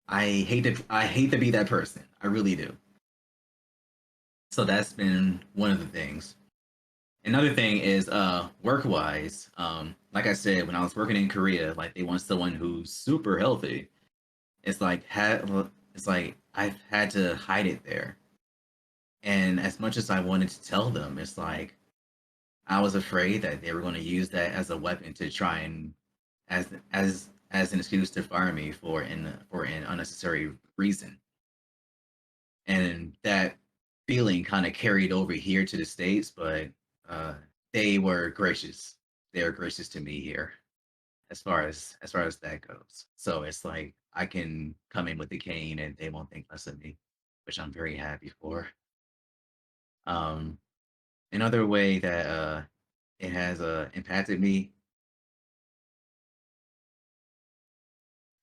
Speaker 2: I hate to be that person. I really do. So that's been one of the things. Another thing is work wise. Like I said, when I was working in Korea, like they want someone who's super healthy. It's like I've had to hide it there. And as much as I wanted to tell them, it's like I was afraid that they were going to use that as a weapon to try and as an excuse to fire me for an unnecessary reason. And that feeling kind of carried over here to the States, but uh, they were gracious. They were gracious to me here as far as that goes. So it's like I can come in with the cane and they won't think less of me, which I'm very happy for. Um, Another way that it has impacted me,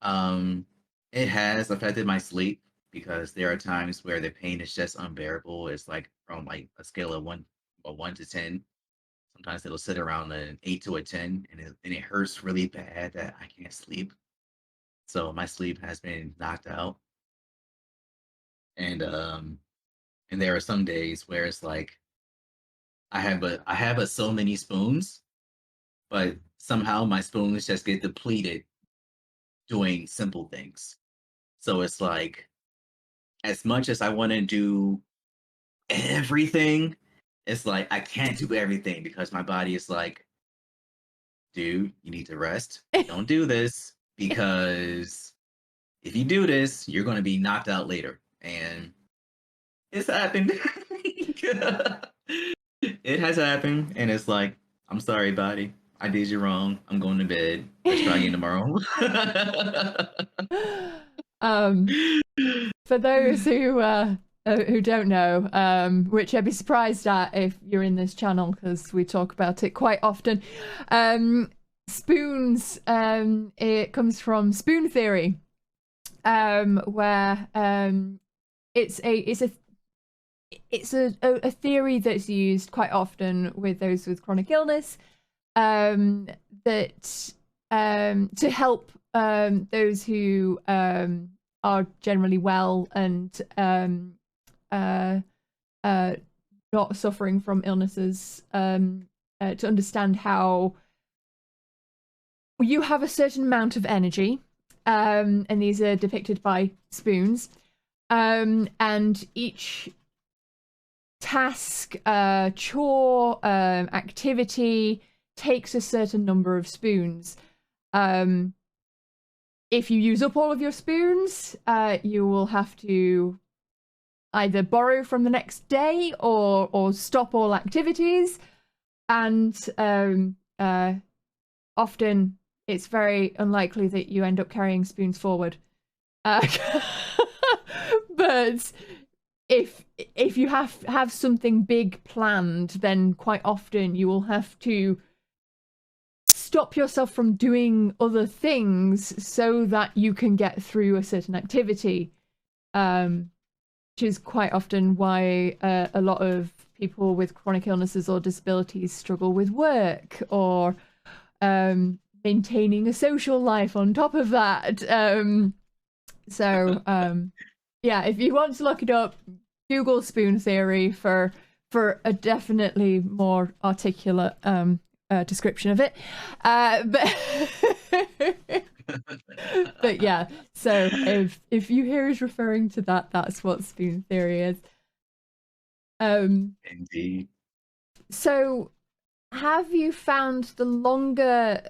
Speaker 2: um, it has affected my sleep because there are times where the pain is just unbearable. It's like from like a scale of one to 10. Sometimes it'll sit around an 8 to a 10, and it hurts really bad that I can't sleep. So my sleep has been knocked out, and there are some days where it's like I have so many spoons, but somehow my spoons just get depleted doing simple things. So it's like as much as I want to do everything, it's like I can't do everything because my body is like, dude, you need to rest. Don't do this because if you do this, you're going to be knocked out later. And it's happened. It has happened. And it's like, I'm sorry, body. I did you wrong. I'm going to bed. Let's try again tomorrow.
Speaker 1: For those who don't know, which I'd be surprised at if you're in this channel because we talk about it quite often. Spoons, it comes from spoon theory, where it's a theory that's used quite often with those with chronic illness, that to help those who are generally well and not suffering from illnesses, to understand how you have a certain amount of energy, and these are depicted by spoons, and each task, chore, activity takes a certain number of spoons. If you use up all of your spoons, you will have to either borrow from the next day or stop all activities. And often it's very unlikely that you end up carrying spoons forward. But if you have something big planned, then quite often you will have to stop yourself from doing other things so that you can get through a certain activity, which is quite often why a lot of people with chronic illnesses or disabilities struggle with work or maintaining a social life on top of that. Yeah, if you want to look it up, Google spoon theory for a definitely more articulate description of it. But yeah, so if you hear us referring to that, that's what spoon theory is.
Speaker 2: Indeed.
Speaker 1: So have you found the longer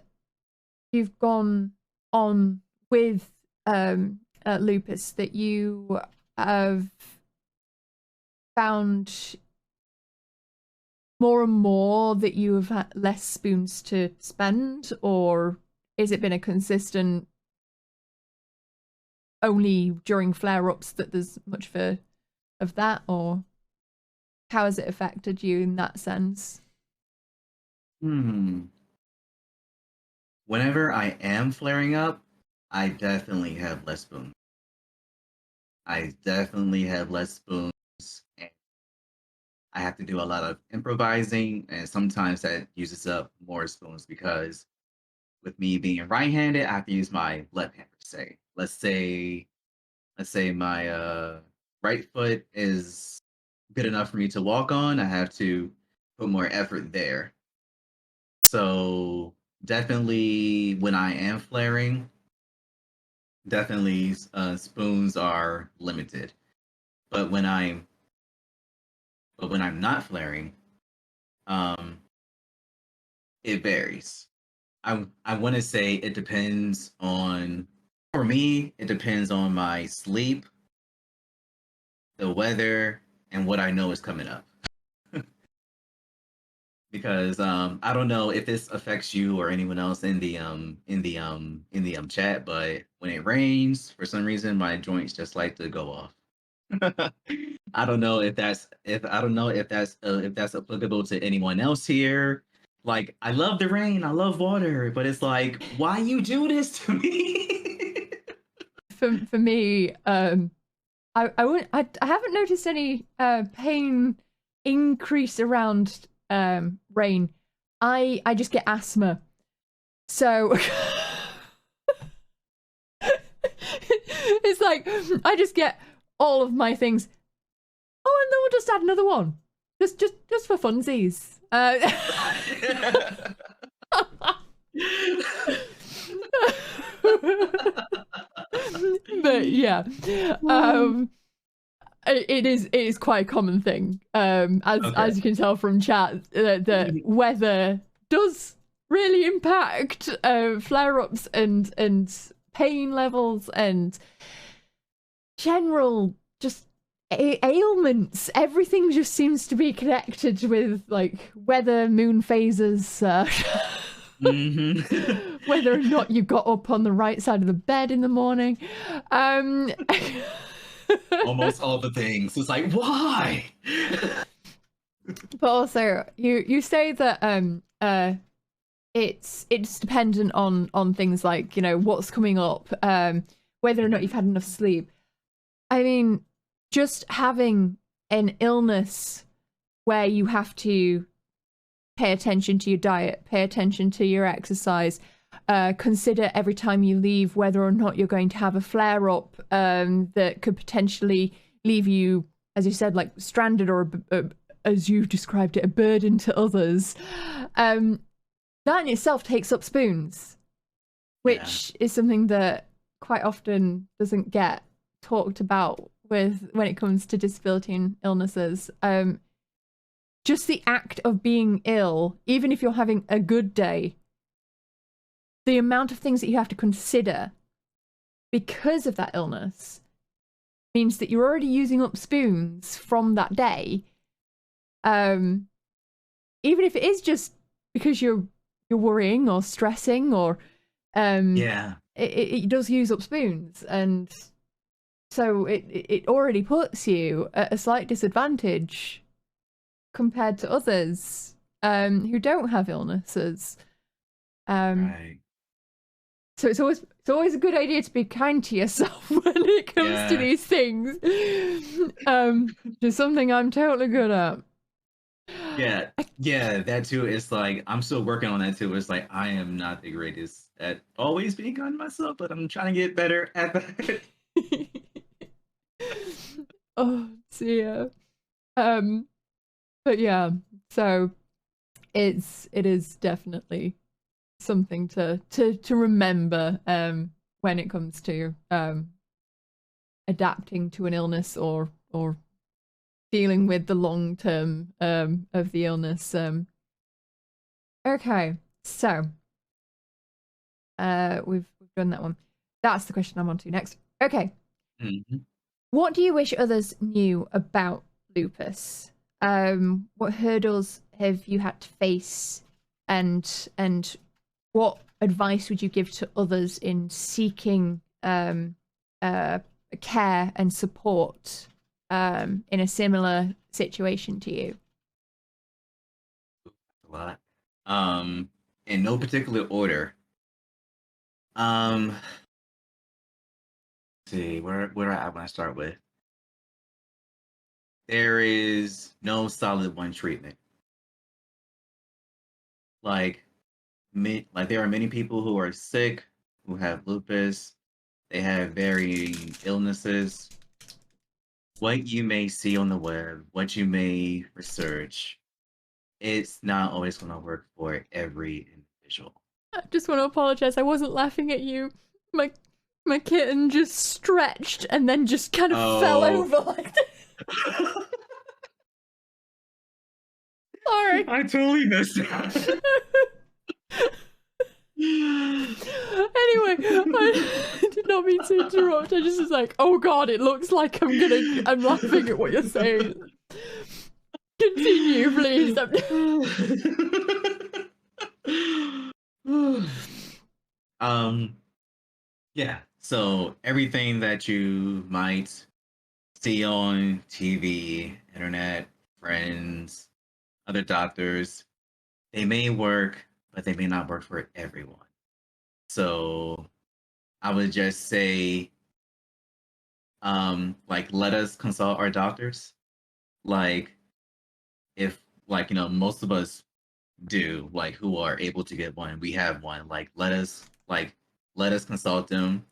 Speaker 1: you've gone on with lupus that you have found more and more that you have had less spoons to spend, or has it been a consistent only during flare-ups that there's much of that, or how has it affected you in that sense?
Speaker 2: Whenever I am flaring up, I definitely have less spoons. I definitely have less spoons, and I have to do a lot of improvising, and sometimes that uses up more spoons because with me being right-handed, I have to use my left hand per se. Let's say my right foot is good enough for me to walk on. I have to put more effort there. So definitely when I am flaring, definitely spoons are limited. But when I'm not flaring, it varies. I want to say it depends on, for me, it depends on my sleep, the weather, and what I know is coming up. Because I don't know if this affects you or anyone else in the chat, but when it rains, for some reason my joints just like to go off. I don't know if that's applicable to anyone else here. Like, I love the rain, I love water, but it's like, why you do this to me?
Speaker 1: For me, I haven't noticed any pain increase around rain. I just get asthma, so it's like I just get all of my things. Oh, and then we'll just add another one, just for funsies. But yeah, it is quite a common thing. As you can tell from chat, the weather does really impact flare-ups and pain levels and general just ailments. Everything just seems to be connected with like weather, moon phases. Whether or not you got up on the right side of the bed in the morning.
Speaker 2: Almost all the things. It's like, why?
Speaker 1: But also, you say that it's dependent on things like, you know, what's coming up, whether or not you've had enough sleep. I mean, just having an illness where you have to pay attention to your diet, pay attention to your exercise, consider every time you leave whether or not you're going to have a flare up that could potentially leave you, as you said, like stranded or as you've described it, a burden to others. That in itself takes up spoons, which is something that quite often doesn't get talked about when it comes to disability and illnesses. Just the act of being ill, even if you're having a good day, the amount of things that you have to consider because of that illness means that you're already using up spoons from that day. Even if it is just because you're worrying or stressing or it does use up spoons, and so it already puts you at a slight disadvantage compared to others who don't have illnesses.
Speaker 2: Right.
Speaker 1: So it's always a good idea to be kind to yourself when it comes to these things. Just something I'm totally good at.
Speaker 2: Yeah, that too. It's like I'm still working on that too. It's like I am not the greatest at always being kind to myself, but I'm trying to get better at that.
Speaker 1: Oh dear. But yeah, so it is definitely something to remember when it comes to adapting to an illness or dealing with the long term of the illness. Okay, so we've done that one. That's the question I'm on to next. Okay. What do you wish others knew about lupus? What hurdles have you had to face, and what advice would you give to others in seeking care and support in a similar situation to you?
Speaker 2: A lot. In no particular order. Let's see, where do I want to start with? There is no solid one treatment. Like there are many people who are sick, who have lupus, they have varying illnesses. What you may see on the web, what you may research, it's not always going to work for every individual.
Speaker 1: I just want to apologize. I wasn't laughing at you. My kitten just stretched and then just kind of fell over like this. Sorry.
Speaker 2: I totally missed that.
Speaker 1: Anyway, I did not mean to interrupt. I just was like, oh god, it looks like I'm laughing at what you're saying. Continue, please.
Speaker 2: Yeah, so everything that you might see on TV, internet, friends, other doctors, they may work, but they may not work for everyone. So I would just say, let us consult our doctors. Like, if, most of us do, who are able to get one, we have one. Let us consult them.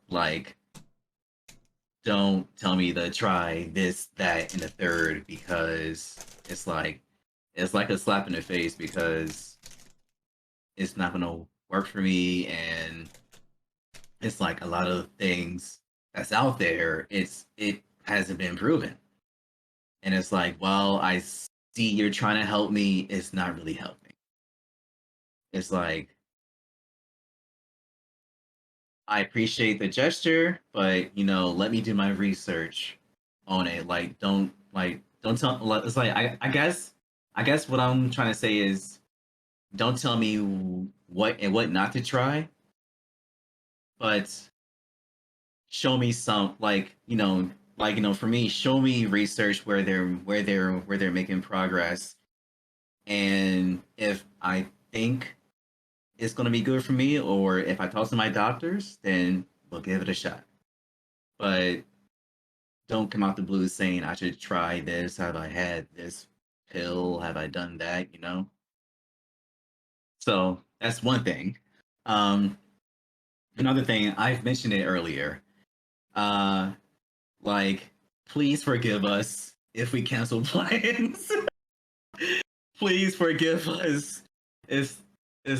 Speaker 2: Don't tell me to try this, that, and the third, because it's like a slap in the face, because it's not gonna work for me. And it's like a lot of things that's out there, it hasn't been proven. And it's like, well, I see you're trying to help me, it's not really helping. It's like, I appreciate the gesture, but let me do my research on it. Don't tell. It's like I guess what I'm trying to say is, don't tell me what and what not to try, but show me some for me, show me research where they're making progress. And if I think it's going to be good for me, or if I talk to my doctors, then we'll give it a shot. But don't come out the blue saying I should try this. Have I had this pill? Have I done that? So that's one thing. Um, Another thing, I've mentioned it earlier. Uh, like, please forgive us if we cancel plans. Please forgive us. It's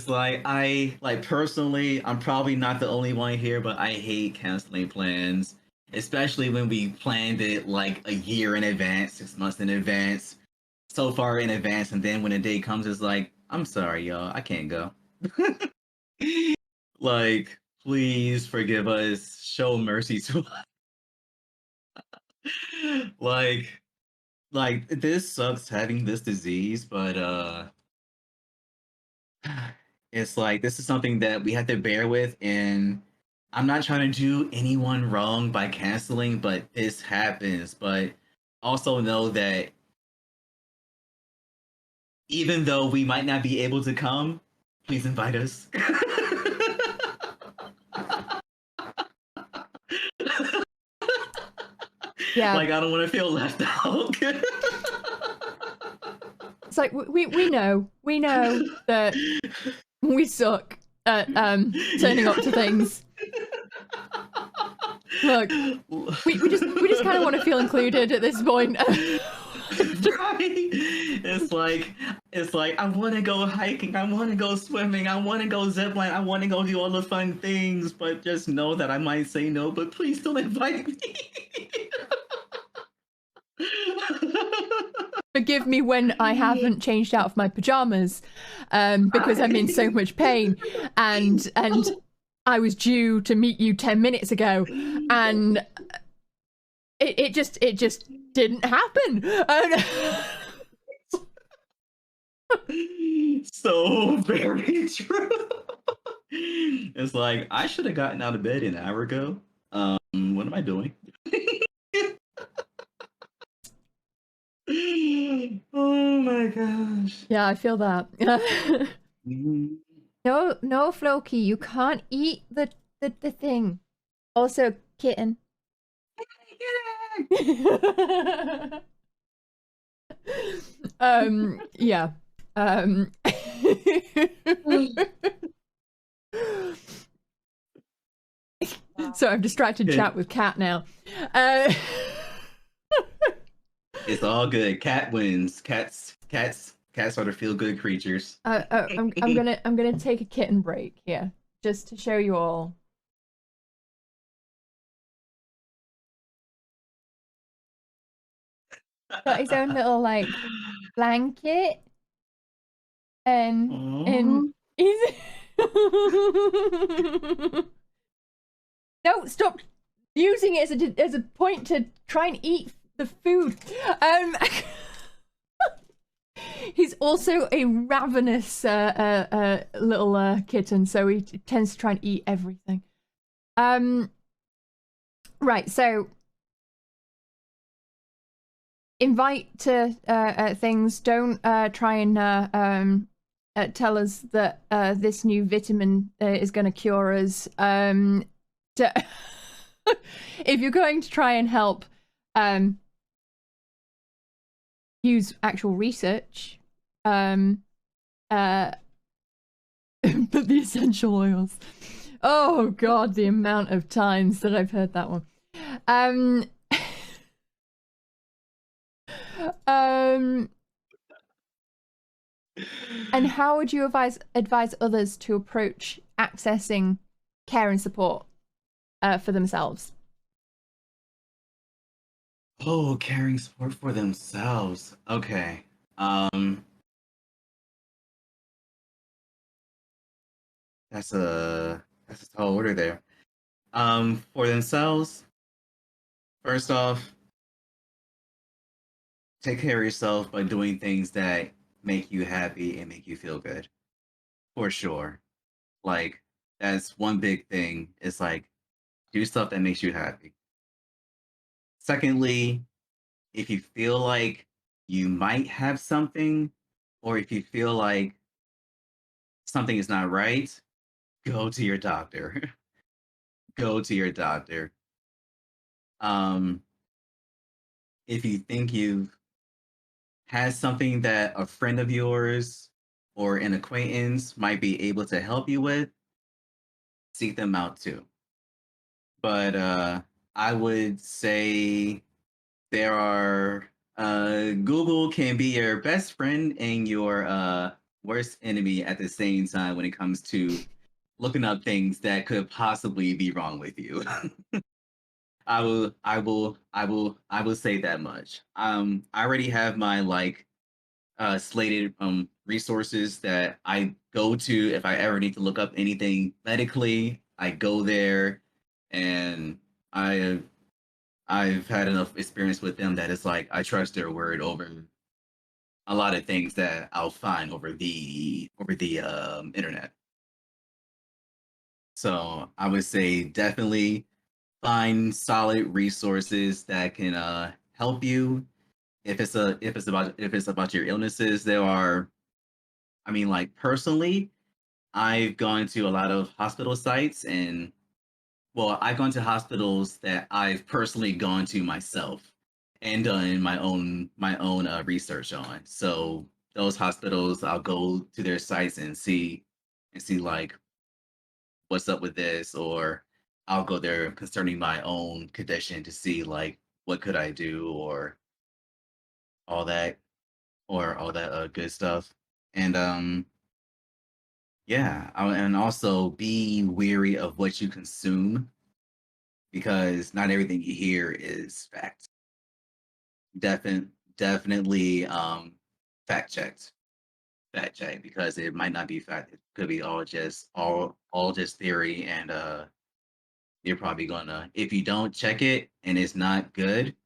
Speaker 2: like personally, I'm probably not the only one here, but I hate canceling plans, especially when we planned it like a year in advance, 6 months in advance, so far in advance, and then when the day comes, it's like, I'm sorry, y'all, I can't go. Like, please forgive us, show mercy to us. like, this sucks having this disease, but it's like this is something that we have to bear with, and I'm not trying to do anyone wrong by canceling, but this happens. But also know that even though we might not be able to come, please invite us.
Speaker 1: Yeah.
Speaker 2: Like, I don't want to feel left out.
Speaker 1: It's like we know that we suck at turning up to things. Look, we just kind of want to feel included at this point.
Speaker 2: Right? It's like I want to go hiking, I want to go swimming, I want to go zipline, I want to go do all the fun things, but just know that I might say no. But please don't invite me.
Speaker 1: Forgive me when I haven't changed out of my pajamas, because I'm in so much pain, and I was due to meet you 10 minutes ago, and it just didn't happen.
Speaker 2: So very true. It's like I should have gotten out of bed an hour ago. What am I doing? Oh my gosh.
Speaker 1: Yeah, I feel that. No, Floki, you can't eat the thing. Also, kitten. Yeah. So I've distracted chat with Cat now.
Speaker 2: It's all good. Cat wins. Cats are the feel good creatures.
Speaker 1: I'm gonna take a kitten break here, just to show you all. Got his own little like blanket, and he's no, stop using it as a point to try and eat the food. He's also a ravenous little kitten, so he tends to try and eat everything. Right, so invite to things. Don't try and tell us that this new vitamin is going to cure us. If you're going to try and help, use actual research. But the essential oils. Oh god, the amount of times that I've heard that one. And how would you advise others to approach accessing care and support for themselves?
Speaker 2: Oh, caring support for themselves. Okay. That's a tall order there. For themselves, first off, take care of yourself by doing things that make you happy and make you feel good. for sure. Like, that's one big thing. It's like, do stuff that makes you happy. Secondly, if you feel like you might have something, or if you feel like something is not right, go to your doctor. Go to your doctor. Um, if you think you've had something that a friend of yours or an acquaintance might be able to help you with, seek them out too. But I would say there are Google can be your best friend and your worst enemy at the same time when it comes to looking up things that could possibly be wrong with you. I will say that much. I already have my like slated resources that I go to if I ever need to look up anything medically. I go there, and I I've had enough experience with them that it's like I trust their word over a lot of things that I'll find over the internet. So I would say definitely find solid resources that can help you. If it's about your illnesses, there are. I mean, like personally, I've gone to a lot of hospital sites, and well, I've gone to hospitals that I've personally gone to myself and done my own research on. So those hospitals, I'll go to their sites and see like what's up with this, or I'll go there concerning my own condition to see like what could I do, or all that all that good stuff. And yeah, and also be weary of what you consume, because not everything you hear is fact. Defin Definitely fact checked. Fact check, because it might not be fact. It could be all just theory, and you're probably gonna, if you don't check it and it's not good,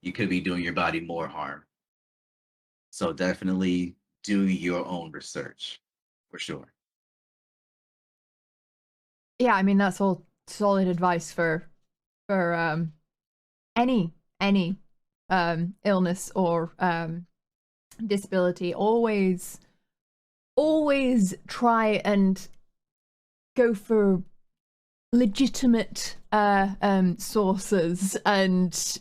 Speaker 2: you could be doing your body more harm. So definitely do your own research for sure.
Speaker 1: Yeah, I mean that's all solid advice for any illness or disability. Always try and go for legitimate sources and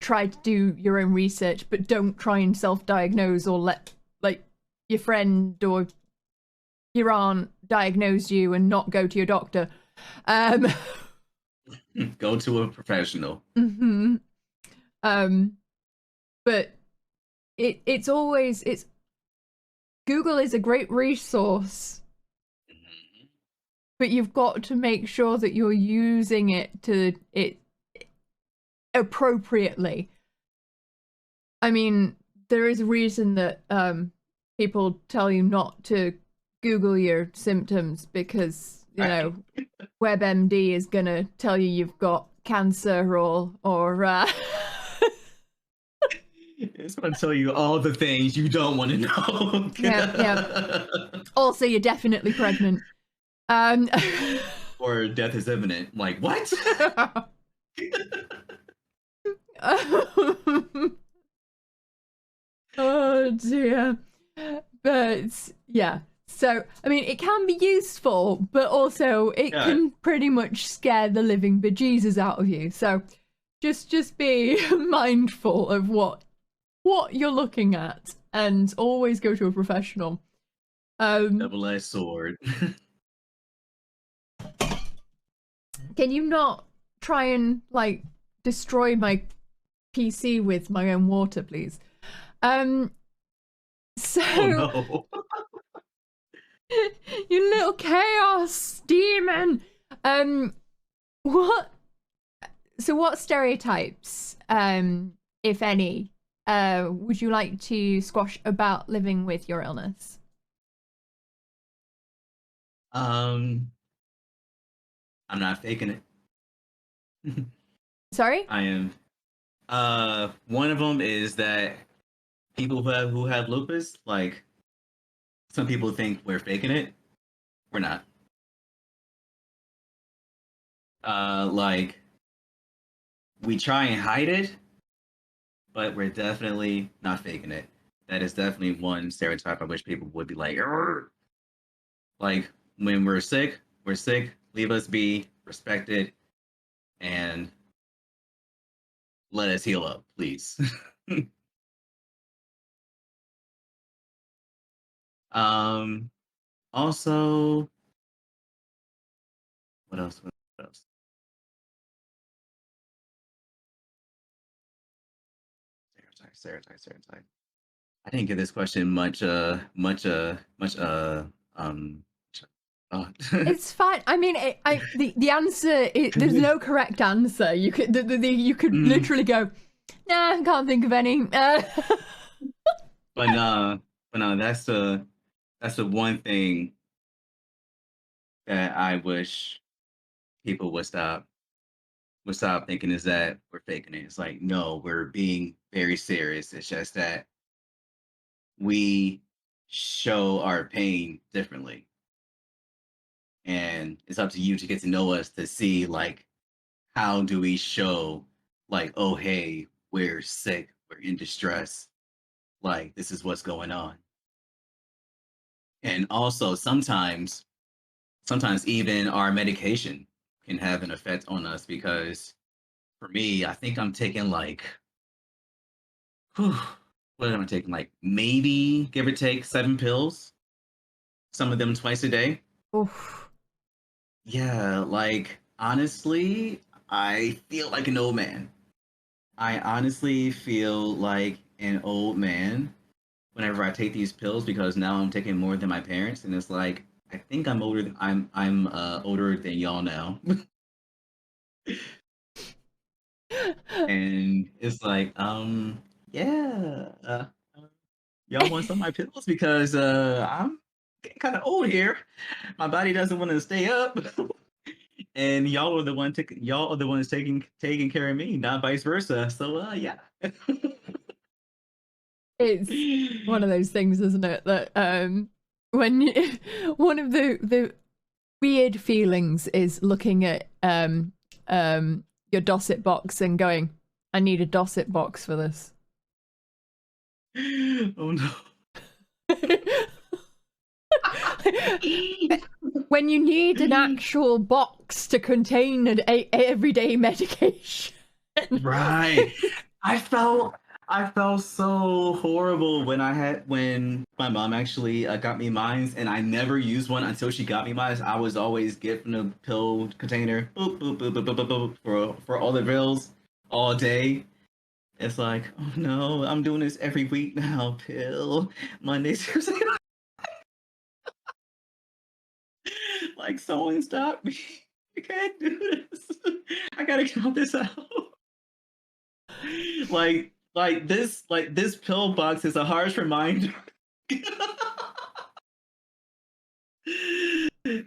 Speaker 1: try to do your own research, but don't try and self-diagnose or let like your friend or your aunt diagnose you and not go to your doctor. Um,
Speaker 2: Go to a professional.
Speaker 1: mhm. But it's Google is a great resource,
Speaker 2: Mhm.
Speaker 1: but you've got to make sure that you're using it appropriately. I mean, there is a reason that people tell you not to Google your symptoms, because you
Speaker 2: Right.
Speaker 1: know WebMD is gonna tell you you've got cancer or
Speaker 2: It's gonna tell you all the things you don't want to
Speaker 1: yeah.
Speaker 2: know.
Speaker 1: Also, you're definitely pregnant. Um,
Speaker 2: Or death is imminent. Like what?
Speaker 1: oh dear. But yeah. So, I mean, it can be useful, but also it
Speaker 2: Yeah,
Speaker 1: can pretty much scare the living bejesus out of you. So, just be mindful of what you're looking at, and always go to a professional. Um,
Speaker 2: double-edged sword.
Speaker 1: can you not try and like destroy my PC with my own water, please? Um,
Speaker 2: Oh
Speaker 1: so
Speaker 2: no.
Speaker 1: you little chaos demon. Um, what? So what stereotypes, if any, would you like to squash about living with your illness?
Speaker 2: Um, I'm not faking it.
Speaker 1: Sorry.
Speaker 2: I am. One of them is that people who have lupus, like some people think we're faking it. We're not. Like, we try and hide it, but we're definitely not faking it. That is definitely one stereotype I wish people would be like, "Arr!" Like, when we're sick, leave us be, respect it, and let us heal up, please. um, Also, what else? What else? Stereotype. I didn't give this question um,
Speaker 1: It's fine. I mean, the answer there's no correct answer. You could you could literally go, nah, I can't think of any.
Speaker 2: But no, that's the one thing that I wish people would stop thinking is that we're faking it. It's like, no, we're being very serious. It's just that we show our pain differently. And it's up to you to get to know us to see like how do we show like, oh hey, we're sick, we're in distress. Like this is what's going on. And also sometimes even our medication can have an effect on us because for me, I think I'm taking like what am I taking? Like maybe give or take 7 pills. Some of them twice a day.
Speaker 1: Oof.
Speaker 2: Yeah, like honestly, I feel like an old man. I honestly feel like an old man whenever I take these pills because now I'm taking more than my parents, and it's like I think I'm older. I'm older than y'all now, and it's like yeah, y'all want some of my pills because I'm getting kind of old here. My body doesn't want to stay up. And y'all are the ones taking care of me, not vice versa. So yeah.
Speaker 1: It's one of those things, isn't it? That when you, one of the weird feelings is looking at your Dosset box and going, I need a Dosset box for this.
Speaker 2: Oh no.
Speaker 1: When you need an actual box to contain an everyday medication.
Speaker 2: Right. I felt so horrible when my mom actually got me mines, and I never used one until she got me mines. I was always getting the pill container boop, boop, boop, boop, boop, boop, boop, for all the pills all day. It's like, oh no, I'm doing this every week now. Pill Monday, Tuesday. Like someone stop me. I can't do this. I gotta count this out. This pill box is a harsh reminder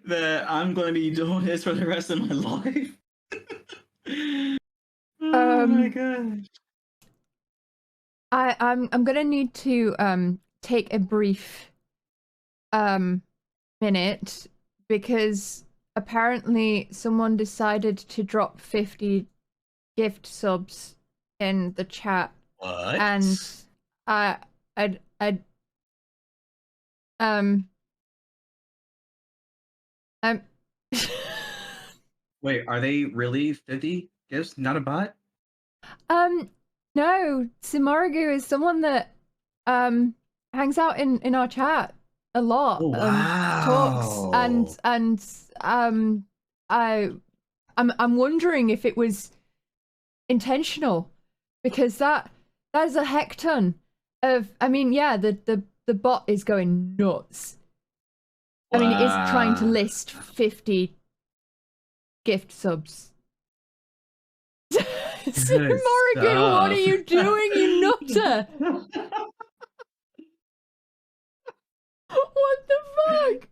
Speaker 2: that I'm gonna be doing this for the rest of my life. Oh my gosh.
Speaker 1: I'm gonna need to take a brief minute because apparently someone decided to drop 50 gift subs in the chat.
Speaker 2: What?
Speaker 1: And
Speaker 2: Wait, are they really 50 gifts? Not a bot?
Speaker 1: No, Simaragu is someone that hangs out in our chat a lot.
Speaker 2: Oh, wow.
Speaker 1: Talks and I'm wondering if it was intentional because that's a heck ton of, I mean, yeah, the bot is going nuts. Wow. I mean, it is trying to list 50 gift subs. Morrigan, what are you doing, you nutter? What the fuck?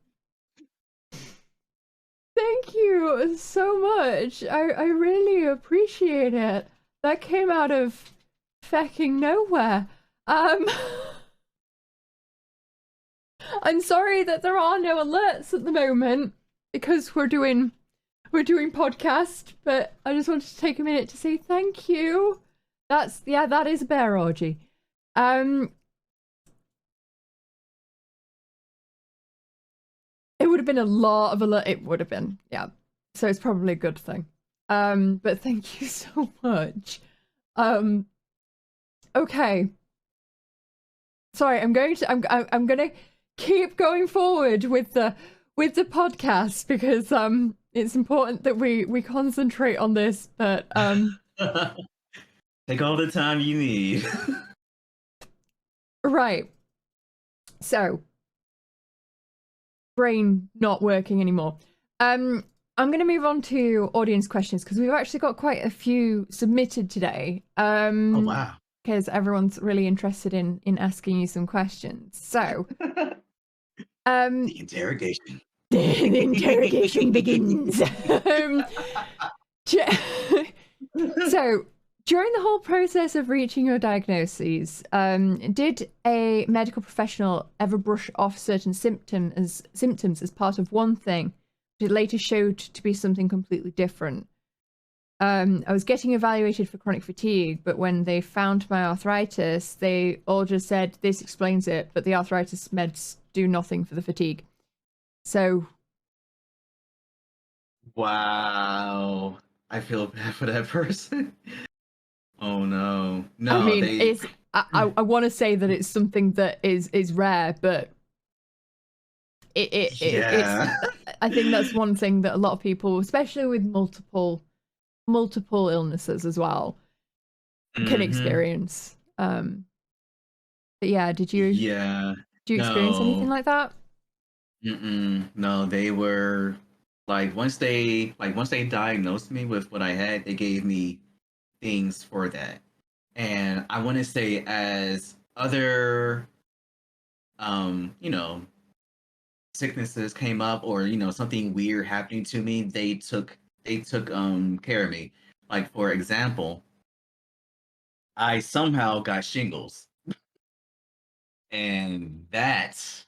Speaker 1: Thank you so much. I really appreciate it. That came out of fucking nowhere. I'm sorry that there are no alerts at the moment because we're doing podcast, but I just wanted to take a minute to say thank you. That is a bear orgy. It would have been a lot of alert. It would have been, yeah. So it's probably a good thing. But thank you so much. Okay. Sorry, I'm going to keep going forward with the podcast because it's important that we concentrate on this, but
Speaker 2: take all the time you need.
Speaker 1: Right. So brain not working anymore. I'm going to move on to audience questions because we've actually got quite a few submitted today.
Speaker 2: Oh wow.
Speaker 1: Because everyone's really interested in asking you some questions. So
Speaker 2: the interrogation.
Speaker 1: The interrogation begins. So during the whole process of reaching your diagnoses, did a medical professional ever brush off certain symptoms as part of one thing, but it later showed to be something completely different? I was getting evaluated for chronic fatigue, but when they found my arthritis, they all just said, this explains it, but the arthritis meds do nothing for the fatigue. So...
Speaker 2: Wow. I feel bad for that person. Oh no. No,
Speaker 1: I mean, I want to say that it's something that is rare, but it's I think that's one thing that a lot of people, especially with multiple illnesses as well, can experience. But yeah, did you experience anything like that?
Speaker 2: No, they were once they diagnosed me with what I had, they gave me things for that. And I want to say, as other sicknesses came up, or something weird happening to me, they took care of me. Like, for example, I somehow got shingles. And that's,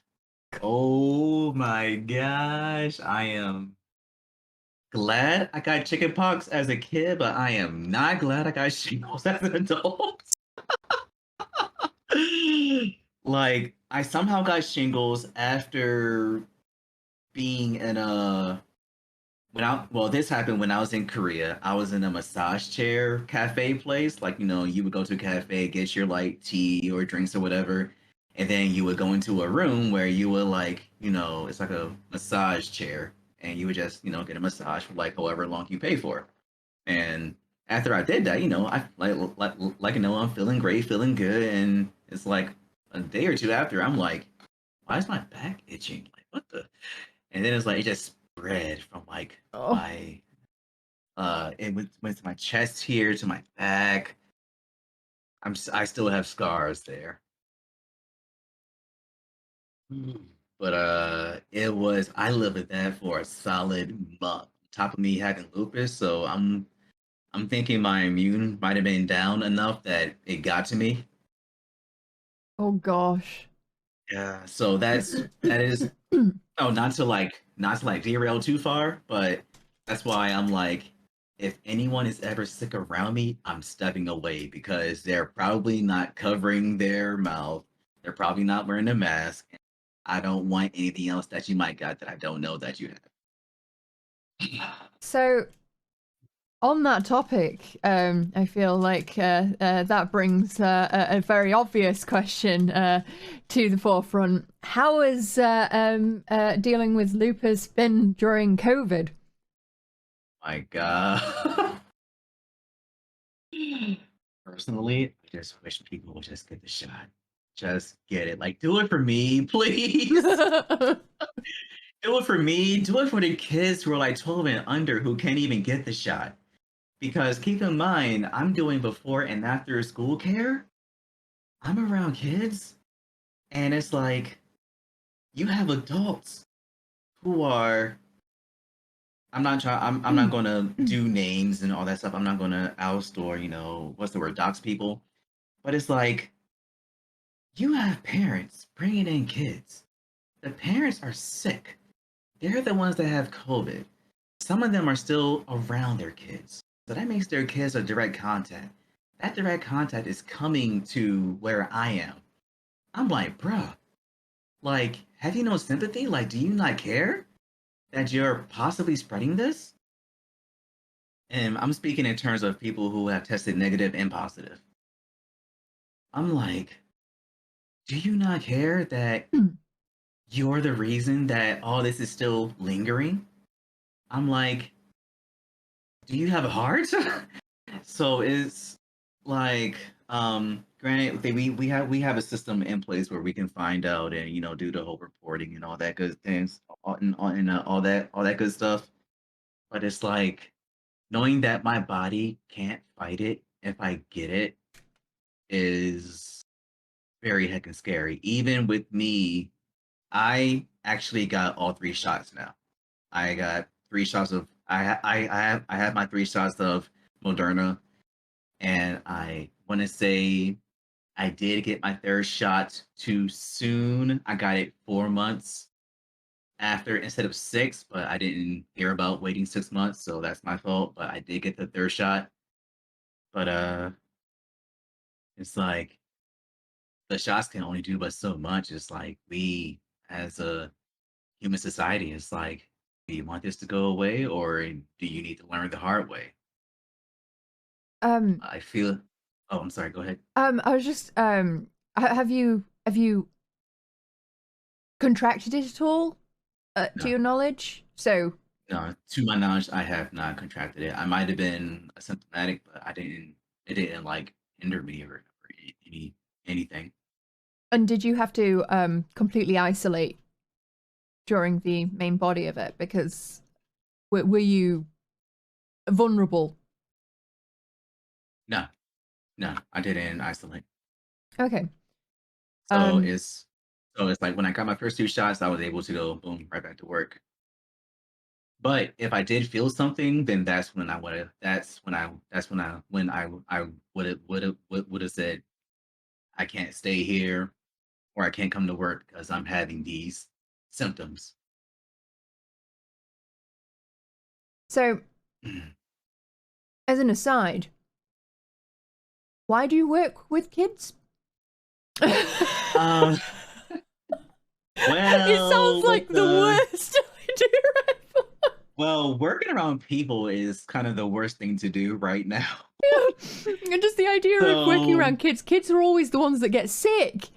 Speaker 2: oh my gosh, I am glad I got chickenpox as a kid, but I am not glad I got shingles as an adult. Like, I somehow got shingles after being in a this happened when I was in Korea. I was in a massage chair cafe place. Like, you would go to a cafe, get your tea or drinks or whatever, and then you would go into a room where you would it's like a massage chair, and you would just get a massage for however long you pay for. And after I did that, I I'm feeling great, feeling good, and it's like a day or two after, I'm like, why is my back itching? Like, what the? And then it's it just spread from my it went to my chest here, to my back. I still have scars there. But I lived with that for a solid month. Top of me having lupus, so I'm thinking my immune might have been down enough that it got to me.
Speaker 1: Oh gosh.
Speaker 2: Yeah, so that is not to derail too far, but that's why I'm if anyone is ever sick around me, I'm stepping away, because they're probably not covering their mouth. They're probably not wearing a mask. I don't want anything else that you might got that I don't know that you have.
Speaker 1: So, on that topic, I feel like that brings a very obvious question to the forefront. How has dealing with lupus been during COVID?
Speaker 2: My God. Personally, I just wish people would just get the shot. Just get it. Do it for me, please. Do it for me. Do it for the kids who are 12 and under who can't even get the shot. Because keep in mind, I'm doing before and after school care. I'm around kids, and it's you have adults who are. I'm not gonna do names and all that stuff. I'm not gonna oust or what's the word, dox people. But it's you have parents bringing in kids the parents are sick. They're the ones that have COVID. Some of them are still around their kids. So that makes their kids a direct contact. That direct contact is coming to where I am. I'm like, bruh, like, have you no sympathy? Like, do you not care that you're possibly spreading this? And I'm speaking in terms of people who have tested negative and positive. I'm like, do you not care that you're the reason that all this is still lingering? I'm like, do you have a heart? So it's like, granted, we have a system in place where we can find out and do the whole reporting and all that good things, and all that good stuff. But it's like knowing that my body can't fight it if I get it is very heckin' scary. Even with me, I actually got all 3 shots now. I got 3 shots of I have my 3 shots of Moderna, and I want to say I did get my 3rd shot too soon. I got it 4 months after instead of 6, but I didn't hear about waiting 6 months, so that's my fault. But I did get the 3rd shot. But it's like the shots can only do but so much. It's like we as a human society, it's like, do you want this to go away or do you need to learn the hard way?
Speaker 1: Um,
Speaker 2: I feel. Oh, I'm sorry. Go ahead.
Speaker 1: I was just have you contracted it at all, to
Speaker 2: No,
Speaker 1: your knowledge? So
Speaker 2: no. To my knowledge, I have not contracted it. I might have been asymptomatic, but I didn't. It didn't like hinder me or anything.
Speaker 1: and did you have to completely isolate during the main body of it, because were you vulnerable?
Speaker 2: No, no, I didn't isolate.
Speaker 1: Okay.
Speaker 2: So it's like when I got my first 2 shots, I was able to go boom right back to work. But if I did feel something, then that's when I would have. That's when I would have said I can't stay here or I can't come to work because I'm having these symptoms.
Speaker 1: So, as an aside, why do you work with kids?
Speaker 2: Well,
Speaker 1: it sounds like the worst idea ever.
Speaker 2: Well, working around people is kind of the worst thing to do right now.
Speaker 1: And just the idea of working around kids. Kids are always the ones that get sick.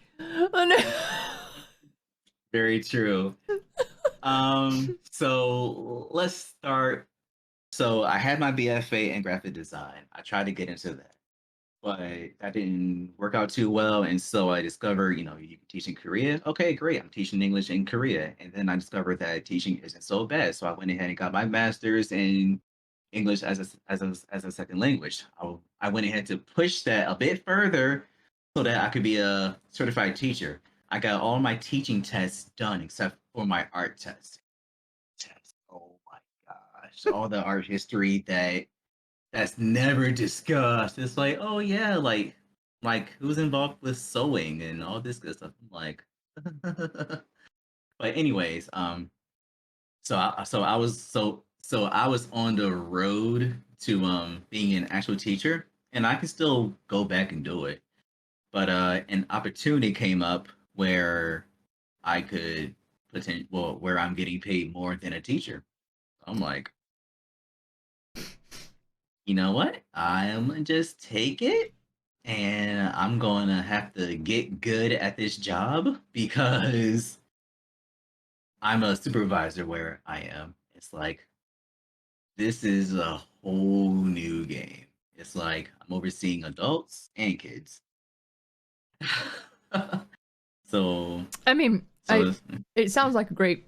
Speaker 2: Very true. So let's start. So I had my BFA in graphic design. I tried to get into that, but that didn't work out too well. And so I discovered, you can teach in Korea. Okay, great. I'm teaching English in Korea. And then I discovered that teaching isn't so bad. So I went ahead and got my master's in English as a second language. I went ahead to push that a bit further so that I could be a certified teacher. I got all my teaching tests done except for my art test. Oh my gosh. All the art history that's never discussed. It's like, oh yeah, like who's involved with sewing and all this good stuff. I'm like, but anyways, so I was on the road to being an actual teacher, and I can still go back and do it. But an opportunity came up where I could where I'm getting paid more than a teacher. I'm like, you know what? I'm gonna just take it, and I'm gonna have to get good at this job because I'm a supervisor where I am. It's like this is a whole new game. It's like I'm overseeing adults and kids. so
Speaker 1: I mean,
Speaker 2: so
Speaker 1: it sounds like a great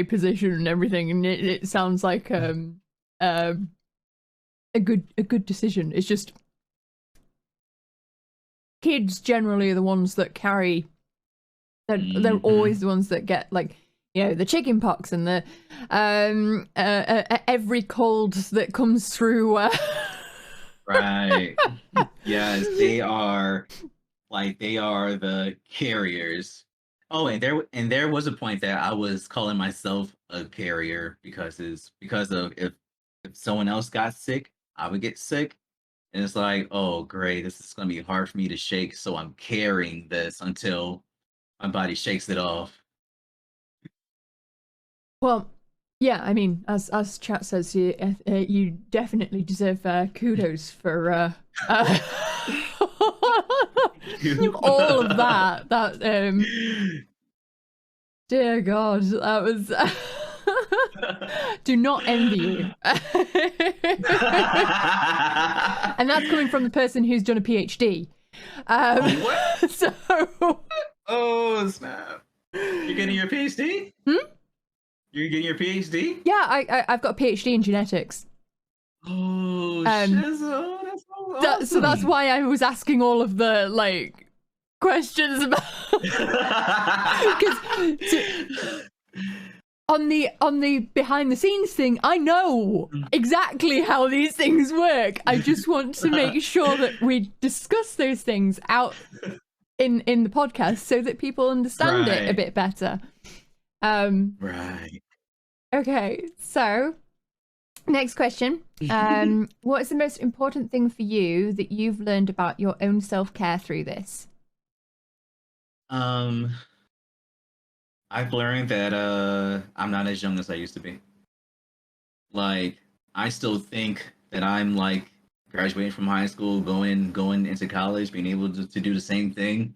Speaker 1: position and everything, and it sounds like a good decision. It's just kids generally are the ones that carry. They're always the ones that get, like, the chicken pox and the every cold that comes through.
Speaker 2: Right. Yes, they are the carriers. Oh, and there was a point that I was calling myself a carrier because of if someone else got sick, I would get sick. And it's like, oh great, this is gonna be hard for me to shake, so I'm carrying this until my body shakes it off.
Speaker 1: Well, yeah, I mean, as chat says, you definitely deserve kudos for all of that. Dear God, that was. Do not envy you. And that's coming from the person who's done a PhD.
Speaker 2: What?
Speaker 1: So.
Speaker 2: Oh snap! You're getting your PhD?
Speaker 1: Hmm?
Speaker 2: You're getting your PhD?
Speaker 1: Yeah, I've got a PhD in genetics.
Speaker 2: Oh, shizzle, that's so awesome.
Speaker 1: So that's why I was asking all of the like questions about because on the behind the scenes thing, I know exactly how these things work. I just want to make sure that we discuss those things out in the podcast so that people understand it a bit better.
Speaker 2: Right.
Speaker 1: Okay, so next question. What is the most important thing for you that you've learned about your own self-care through this?
Speaker 2: I've learned that I'm not as young as I used to be. Like, I still think that I'm like graduating from high school, going into college, being able to do the same thing.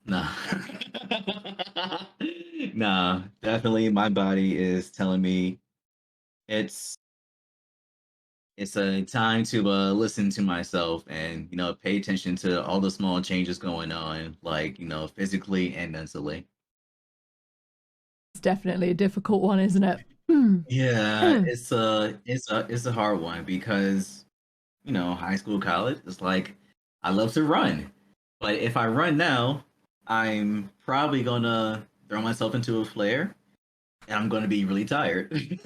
Speaker 2: Nah. Nah, definitely my body is telling me it's a time to listen to myself and pay attention to all the small changes going on, like physically and mentally.
Speaker 1: It's definitely a difficult one, isn't it?
Speaker 2: Yeah, it's a hard one because high school, college, it's like I love to run, but if I run now, I'm probably gonna throw myself into a flare and I'm gonna be really tired.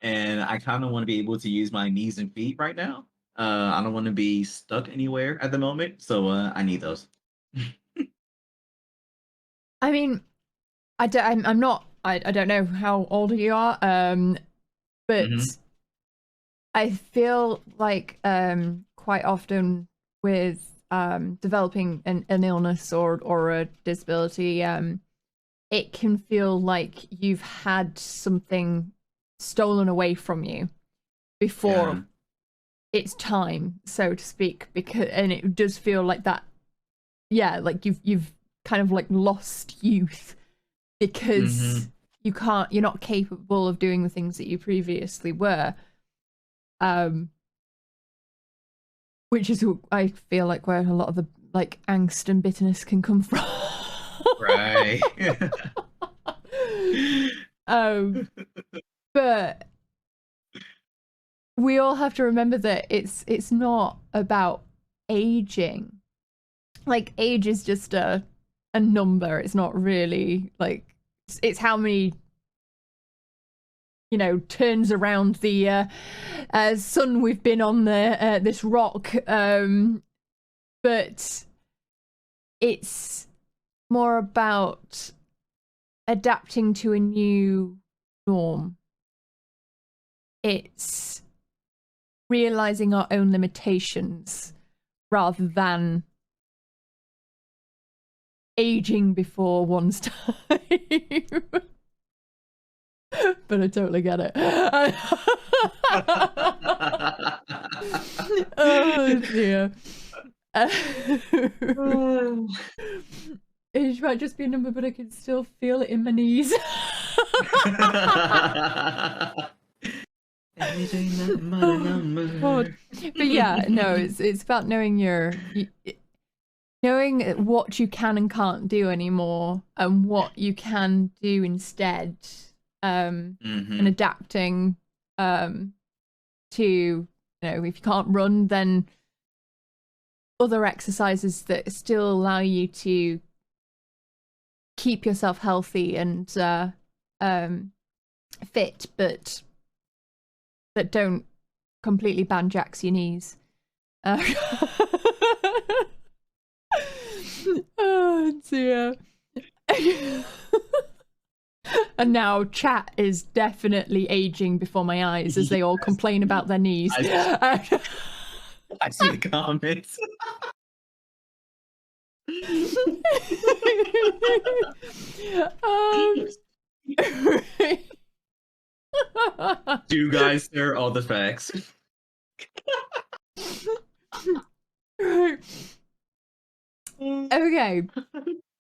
Speaker 2: And I kind of want to be able to use my knees and feet right now. I don't want to be stuck anywhere at the moment, so I need those.
Speaker 1: I mean, I don't know how old you are, but I feel like quite often with developing an illness or a disability, it can feel like you've had something stolen away from you before it's time, so to speak, and it does feel like that. Yeah, like you've kind of like lost youth because you're not capable of doing the things that you previously were, which is I feel like where a lot of the like angst and bitterness can come from.
Speaker 2: Right.
Speaker 1: But we all have to remember that it's not about aging. Like, age is just a number. It's not really like it's how many turns around the sun we've been on this rock, but it's more about adapting to a new norm. It's realizing our own limitations rather than aging before one's time. But I totally get it. Oh dear. It might just be a number, but I can still feel it in my knees. God. But yeah, no, it's about knowing knowing what you can and can't do anymore and what you can do instead, and adapting to if you can't run, then other exercises that still allow you to keep yourself healthy and fit, but that don't completely banjacks your knees. Oh dear. And now chat is definitely aging before my eyes as they all complain about their knees.
Speaker 2: I see the comments. Do you guys share all the facts?
Speaker 1: Okay.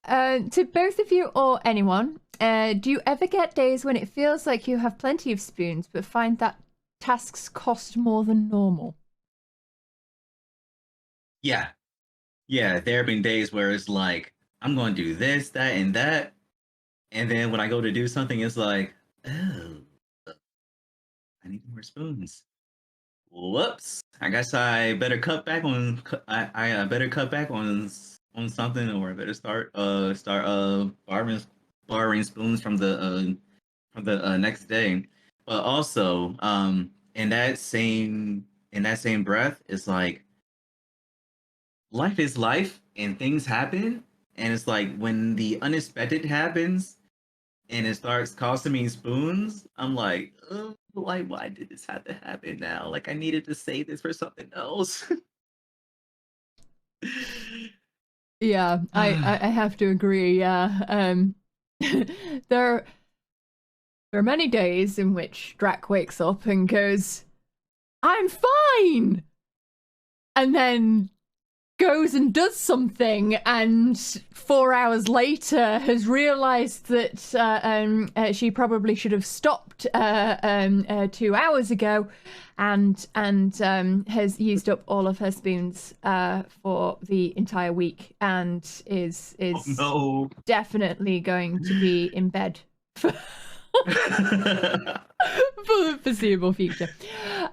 Speaker 1: To both of you or anyone, do you ever get days when it feels like you have plenty of spoons but find that tasks cost more than normal?
Speaker 2: Yeah. Yeah, there have been days where it's like, I'm going to do this, that, and that. And then when I go to do something, it's like, oh, I need more spoons. Whoops! I guess I better cut back on. I better cut back on something, or I better start borrowing spoons from the next day. But also, in that same breath, it's like life is life, and things happen, and it's like when the unexpected happens, and it starts costing me spoons, I'm like, oh, like, why did this have to happen now? Like, I needed to save this for something else.
Speaker 1: Yeah, I have to agree. Yeah, there are many days in which Drac wakes up and goes, "I'm fine," and then goes and does something, and 4 hours later has realized that she probably should have stopped 2 hours ago, and has used up all of her spoons for the entire week, and is definitely going to be in bed for the foreseeable future.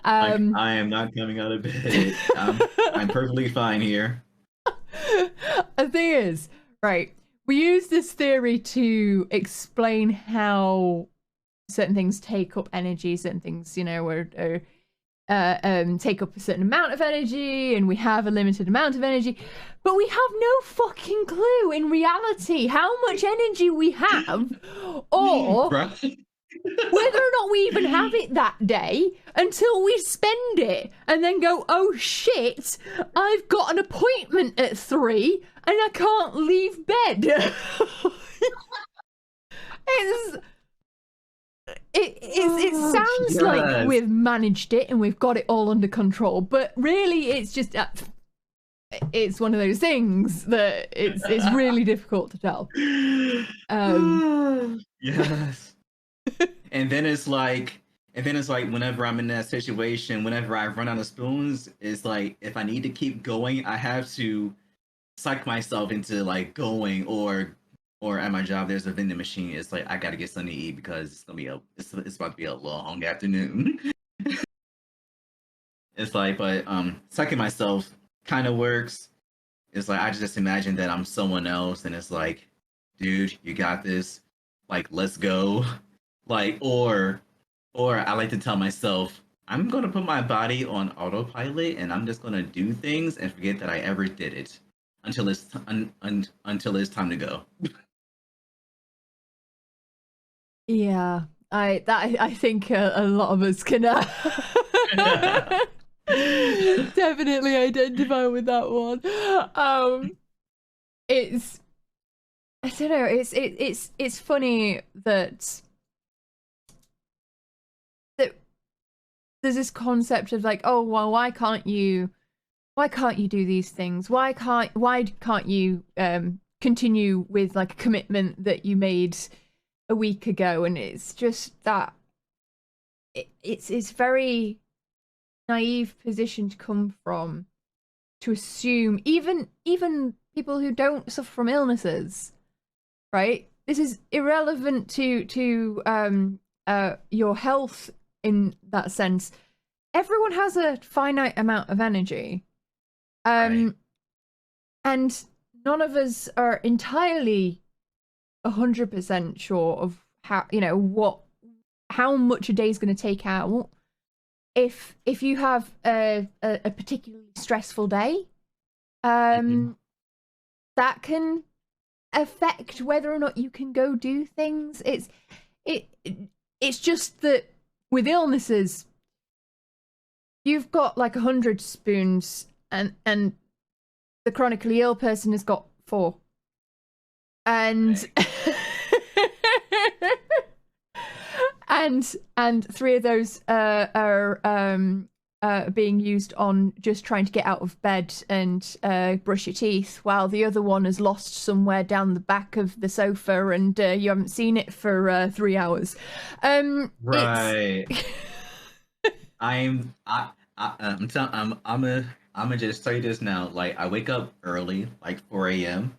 Speaker 2: I am not coming out of bed. I'm perfectly fine here.
Speaker 1: The thing is, right, we use this theory to explain how certain things take up energy, certain things, you know, take up a certain amount of energy, and we have a limited amount of energy, but we have no fucking clue in reality how much energy we have, or whether or not we even have it that day until we spend it and then go, oh shit, I've got an appointment at 3 and I can't leave bed. It sounds like we've managed it and we've got it all under control, but really it's just it's one of those things that it's really difficult to tell.
Speaker 2: Yes. And then it's like whenever I'm in that situation, whenever I run out of spoons, it's like if I need to keep going, I have to psych myself into like going, or at my job there's a vending machine. It's like I gotta get something to eat because it's about to be a long afternoon. It's like, but psyching myself kind of works. It's like I just imagine that I'm someone else, and it's like, dude, you got this. Like, let's go. Like, or I like to tell myself, I'm gonna put my body on autopilot, and I'm just gonna do things and forget that I ever did it until it's until it's time to go.
Speaker 1: Yeah, I think a lot of us can definitely identify with that one. It's, I don't know, it's funny that there's this concept of like, oh well, why can't you do these things? Why can't you continue with like a commitment that you made a week ago? And it's just that it's very naive position to come from, to assume even people who don't suffer from illnesses, right? This is irrelevant to your health in that sense. Everyone has a finite amount of energy,
Speaker 2: Right.
Speaker 1: and none of us are entirely 100% sure of how, you know, how much a day is going to take out. If you have a particularly stressful day, that can affect whether or not you can go do things. It's just that with illnesses, you've got like 100 spoons, and the chronically ill person has got 4, and and 3 of those are being used on just trying to get out of bed and brush your teeth, while the other one is lost somewhere down the back of the sofa, and you haven't seen it for 3 hours.
Speaker 2: Right. I'm gonna just tell you this now. Like, I wake up early, like 4 a.m.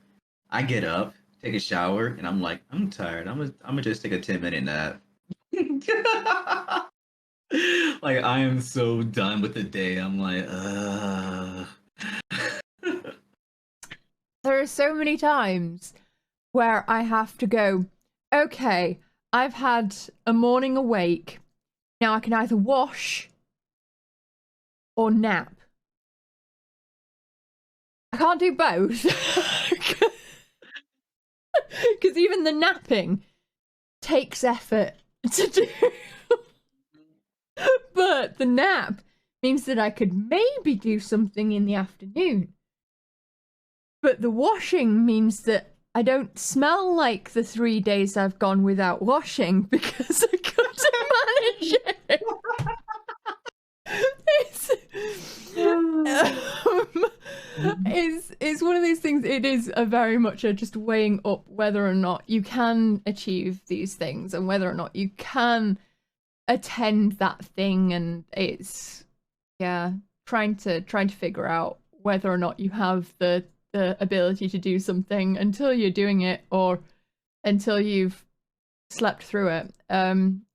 Speaker 2: I get up, take a shower, and I'm like, I'm tired. I'm gonna just take a 10-minute nap. Like, I am so done with the day. I'm like,
Speaker 1: There are so many times where I have to go, okay, I've had a morning awake. Now I can either wash or nap. I can't do both. Because even the napping takes effort to do. But the nap means that I could maybe do something in the afternoon. But the washing means that I don't smell like the 3 days I've gone without washing because I couldn't manage it. It's one of these things. It is a very much a just weighing up whether or not you can achieve these things and whether or not you can attend that thing, and it's trying to figure out whether or not you have the ability to do something until you're doing it or until you've slept through it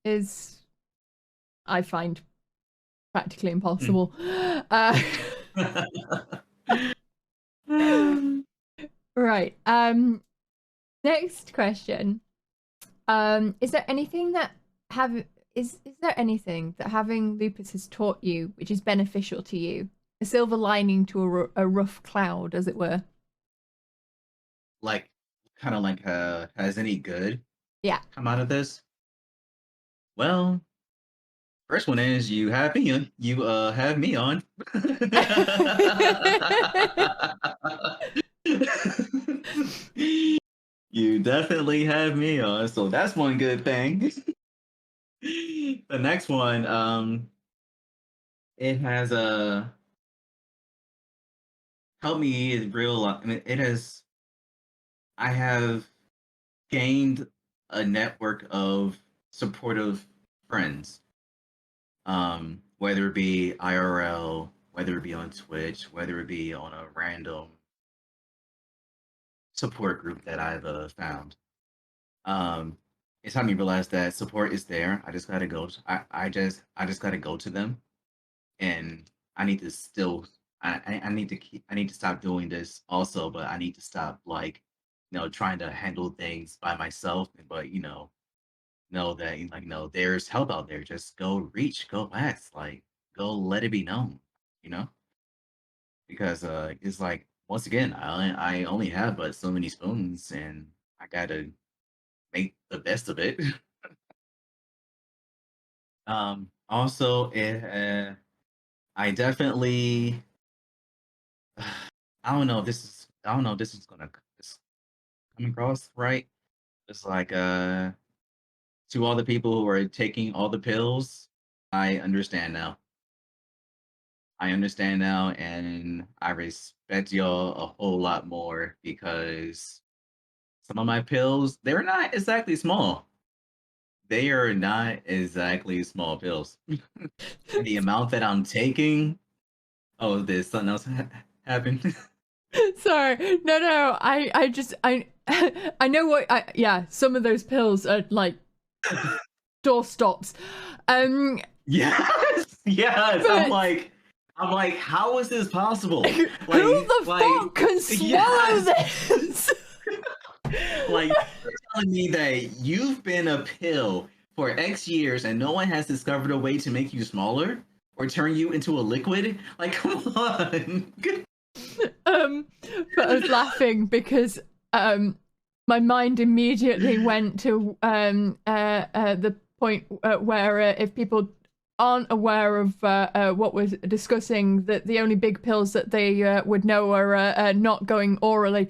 Speaker 1: is, I find, practically impossible. Right. Next question. Is there anything that is there anything that having lupus has taught you which is beneficial to you? A silver lining to a rough cloud, as it were.
Speaker 2: like, kind of like, has any good come out of this? Well, first one is you have me on. You have me on. You definitely have me on, so that's one good thing. The next one, it has helped me realize. I mean, it has. I have gained a network of supportive friends. Whether it be IRL, whether it be on Twitch, whether it be on a random support group that I've found. It's helped me realize that support is there. I just gotta go. I just gotta go to them, and I need to still. I need to keep. I need to stop doing this also, but I need to stop, like, trying to handle things by myself. But know that, like, there's help out there. Just go reach, go ask, like, go let it be known. You know, because it's like, once again, I only have but so many spoons, and I gotta make the best of it. Also, I definitely, I don't know if this is gonna this come across right. It's like, to all the people who are taking all the pills, I understand now. I understand now, and I respect y'all a whole lot more, because some of my pills, they're not exactly small. They are not exactly small pills. And the amount that I'm taking, oh, did something else happen?
Speaker 1: Sorry, no. I know what. Some of those pills are like doorstops.
Speaker 2: Yes, yes.
Speaker 1: But
Speaker 2: I'm like, how is this possible?
Speaker 1: who
Speaker 2: Like,
Speaker 1: the fuck can swallow this?
Speaker 2: Like, you're telling me that you've been a pill for X years and no one has discovered a way to make you smaller or turn you into a liquid? Like, come on.
Speaker 1: But I was laughing because my mind immediately went to the point where if people aren't aware of what we're discussing, that the only big pills that they would know are not going orally.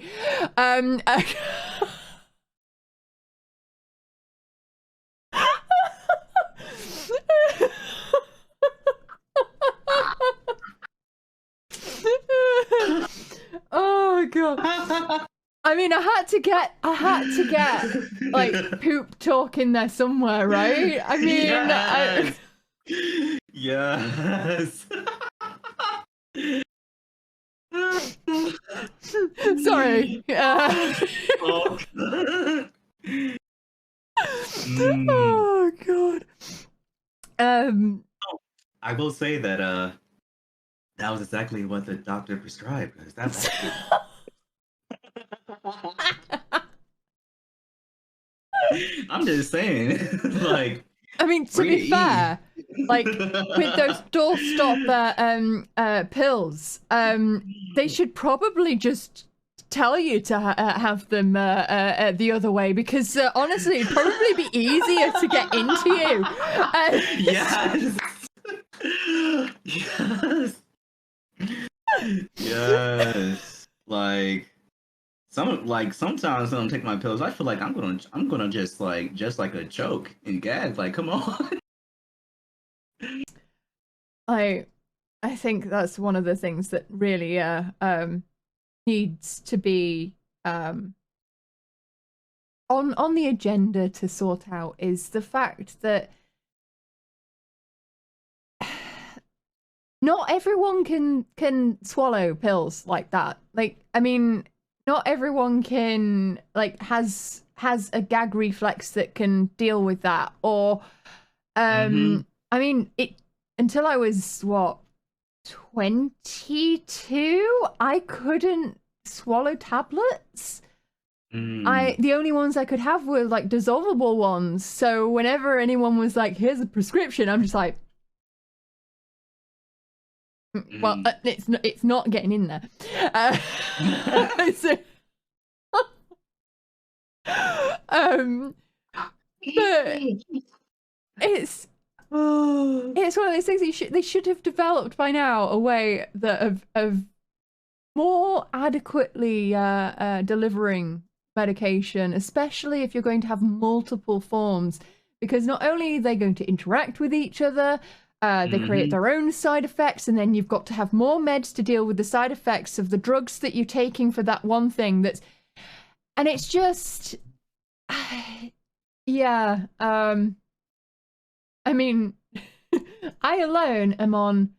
Speaker 1: Oh god. I mean, I had to get like poop talk in there somewhere, right? I mean,
Speaker 2: yes. Yes.
Speaker 1: Sorry.
Speaker 2: Oh,
Speaker 1: Oh god.
Speaker 2: I will say that that was exactly what the doctor prescribed, because that's actually... I'm just saying, like,
Speaker 1: I mean, to be fair, like with those doorstop pills, they should probably just tell you to have them the other way, because honestly, it'd probably be easier to get into you.
Speaker 2: Yes. Yes. Yes. Like sometimes when I'm taking my pills, I feel like I'm gonna just like a choke and gag. Like, come on.
Speaker 1: I think that's one of the things that really needs to be on the agenda to sort out, is the fact that not everyone can swallow pills like that. Like, I mean, not everyone can, like, has a gag reflex that can deal with that. Or I mean, it, until I was what, 22, I couldn't swallow tablets. The only ones I could have were like dissolvable ones. So whenever anyone was like, here's a prescription, I'm just like, well, it's not getting in there. So, but it's one of those things. They should have developed by now a way that of more adequately delivering medication, especially if you're going to have multiple forms, because not only are they going to interact with each other, they create their own side effects, and then you've got to have more meds to deal with the side effects of the drugs that you're taking for that one thing. And it's just, yeah. I mean, I alone am on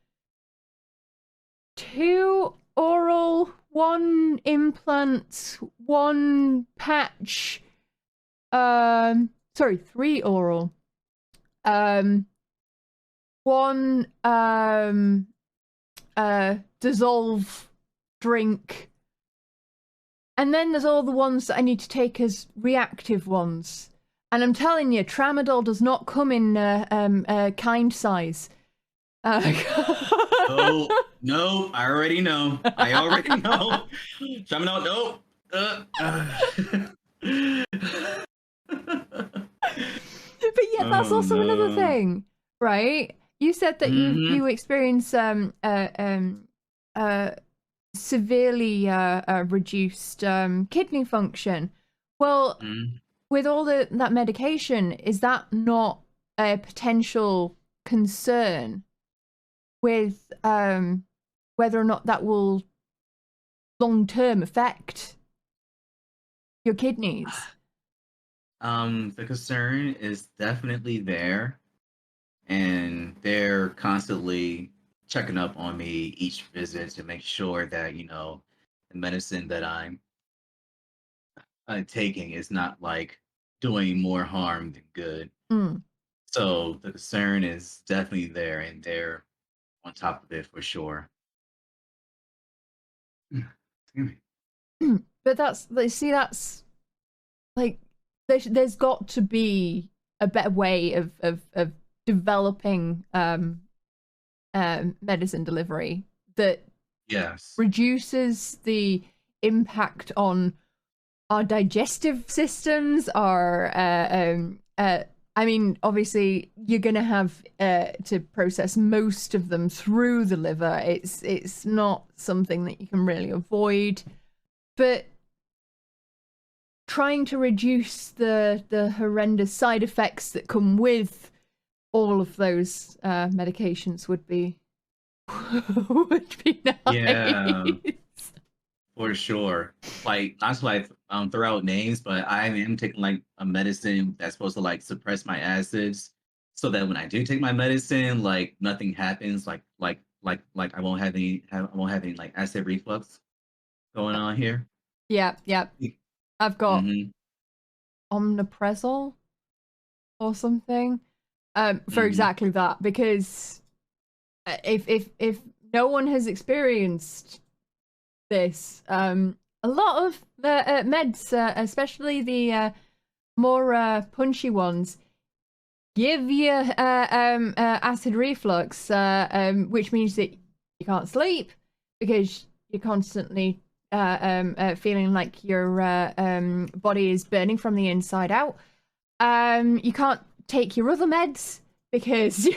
Speaker 1: 2 oral, 1 implant, 1 patch. Sorry, 3 oral. 1 dissolve drink, and then there's all the ones that I need to take as reactive ones. And I'm telling you, tramadol does not come in kind size.
Speaker 2: Oh no, I already know. Tramadol, no.
Speaker 1: But yeah, that's also another thing, right? You said that you experience severely reduced kidney function. Well, with all that medication, is that not a potential concern with whether or not that will long-term affect your kidneys?
Speaker 2: The concern is definitely there, and they're constantly checking up on me each visit to make sure that, you know, the medicine that I'm taking is not like doing more harm than good. So the concern is definitely there, and they're on top of it for sure.
Speaker 1: But that's like, there's got to be a better way of developing medicine delivery that
Speaker 2: yes
Speaker 1: reduces the impact on our digestive systems, I mean, obviously, you're gonna have to process most of them through the liver. It's not something that you can really avoid, but trying to reduce the horrendous side effects that come with all of those medications would be would be nice.
Speaker 2: Yeah, for sure. Like, not to like throw out names, but I am taking like a medicine that's supposed to like suppress my acids, so that when I do take my medicine, like nothing happens. Like I won't have I won't have any like acid reflux going on here.
Speaker 1: Yeah, yeah. I've got
Speaker 2: Mm-hmm.
Speaker 1: omeprazole or something for
Speaker 2: Mm-hmm.
Speaker 1: exactly that, because if no one has experienced this, a lot of the meds, especially the more punchy ones, give you acid reflux, which means that you can't sleep because you're constantly feeling like your body is burning from the inside out. You can't take your other meds because you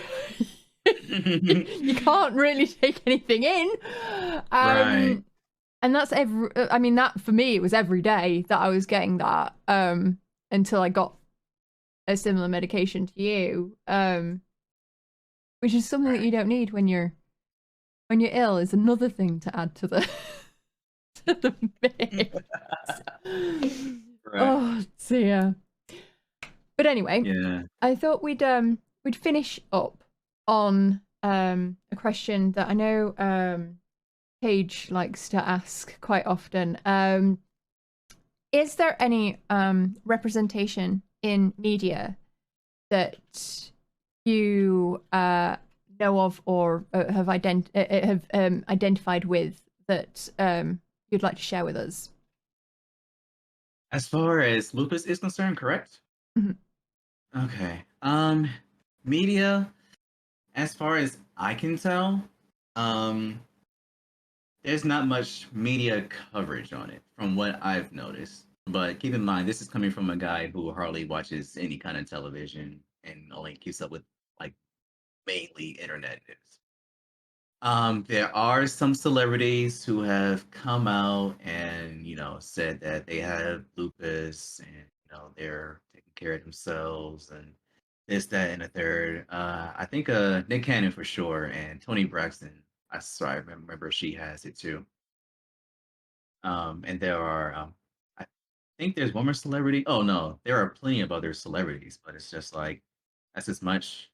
Speaker 1: can't really take anything in.
Speaker 2: Right.
Speaker 1: And that's I mean, that for me, it was every day that I was getting that until I got a similar medication to you, which is something that
Speaker 2: Right.
Speaker 1: you don't need when you're ill. Is another thing to add to the to the mix.
Speaker 2: Right.
Speaker 1: Oh dear. But anyway,
Speaker 2: Yeah.
Speaker 1: I thought we'd finish up on a question that I know Paige likes to ask quite often. Is there any representation in media that you know of or have identified with that you'd like to share with us?
Speaker 2: As far as lupus is concerned, correct?
Speaker 1: Mhm.
Speaker 2: Okay. Media, as far as I can tell, um, there's not much media coverage on it from what I've noticed. But keep in mind, this is coming from a guy who hardly watches any kind of television and only keeps up with like mainly internet news. There are some celebrities who have come out and said that they have lupus and they're taking care of themselves and this, that, and a third. I think Nick Cannon for sure and Tony Braxton. I remember she has it too. And there are I think there's one more celebrity. Oh no, there are plenty of other celebrities, but it's just like that's as much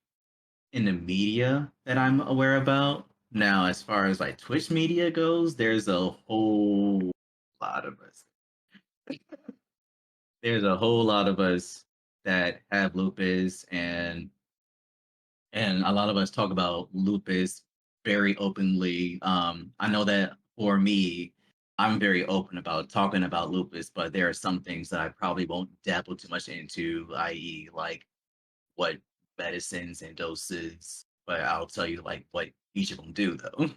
Speaker 2: in the media that I'm aware about. Now, as far as like Twitch media goes, there's a whole lot of us. There's a whole lot of us that have lupus, and a lot of us talk about lupus very openly. I know that for me, I'm very open about talking about lupus, but there are some things that I probably won't dabble too much into, i.e., like what medicines and doses, but I'll tell you like what each of them do though.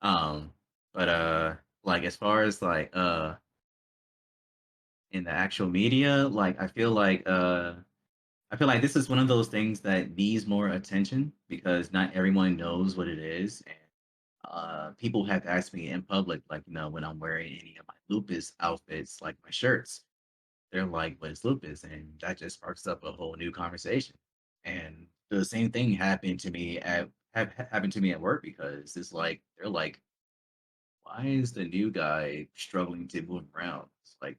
Speaker 2: um, but like as far as like in the actual media, like I feel like this is one of those things that needs more attention because not everyone knows what it is. And people have asked me in public, like, when I'm wearing any of my lupus outfits, like my shirts, they're like, "What is lupus?" And that just sparks up a whole new conversation. And the same thing happened to me at work because it's like they're like, "Why is the new guy struggling to move around?" It's like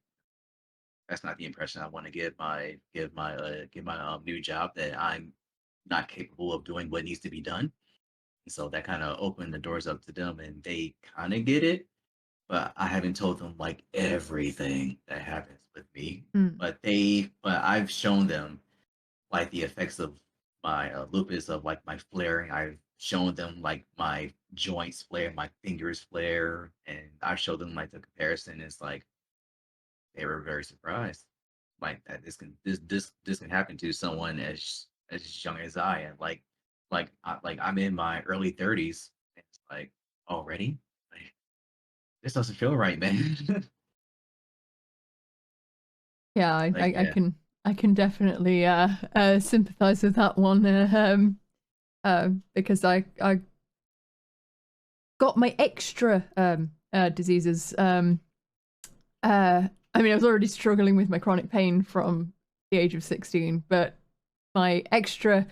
Speaker 2: that's not the impression I want to give my new job, that I'm not capable of doing what needs to be done. And so that kind of opened the doors up to them, and they kind of get it, but I haven't told them like everything that happens with me.
Speaker 1: Mm.
Speaker 2: But I've shown them like the effects of my lupus, of like my flaring. I've shown them like my joints flare, my fingers flare, and I showed them like the comparison. It's like they were very surprised, like that this can happen to someone as young as I am. Like I'm in my early 30s. It's like already, like, this doesn't feel right, man.
Speaker 1: Yeah,
Speaker 2: Like, yeah.
Speaker 1: I can definitely sympathize with that one. Because I got my extra diseases. I mean, I was already struggling with my chronic pain from the age of 16, but my extra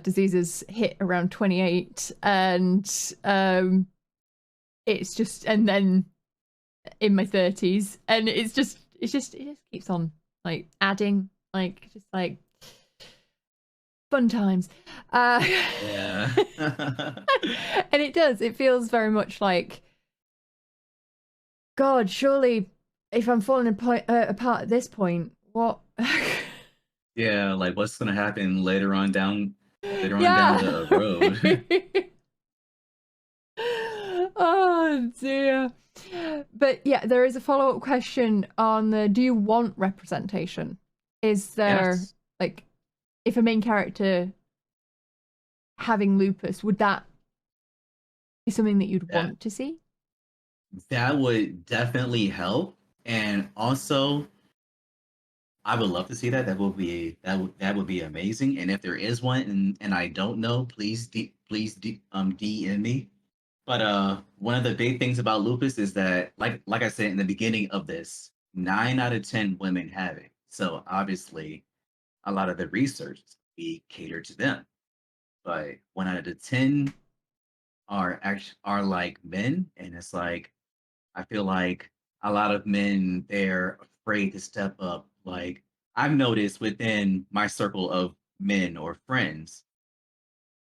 Speaker 1: diseases hit around 28, and it's just, and then in my 30s, and it just keeps on like adding, like just like fun times.
Speaker 2: Yeah.
Speaker 1: And it does. It feels very much like, God, surely if I'm falling apart at this point, what?
Speaker 2: Yeah, like what's gonna happen later on down
Speaker 1: Yeah.
Speaker 2: the road.
Speaker 1: Oh dear. But yeah, there is a follow-up question on the do you want representation? Is there
Speaker 2: Yes.
Speaker 1: like if a main character having lupus, would that be something that you'd
Speaker 2: That
Speaker 1: want to see?
Speaker 2: that would definitely help. And also I would love to see that. That would be amazing. And if there is one and I don't know, DM me. But one of the big things about lupus is that like I said in the beginning of this, 9 out of 10 women have it. So obviously a lot of the research we cater to them. But 1 out of 10 are like men, and it's like I feel like a lot of men they're afraid to step up. Like I've noticed within my circle of men or friends,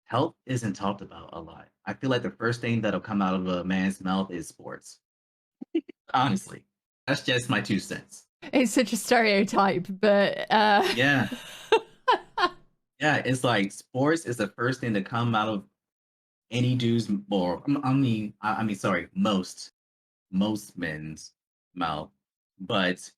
Speaker 2: health isn't talked about a lot. I feel like the first thing that'll come out of a man's mouth is sports. Honestly, that's just my 2 cents.
Speaker 1: It's such a stereotype, but
Speaker 2: Yeah, yeah, it's like sports is the first thing to come out of any dude's or I mean, sorry, most men's mouth, but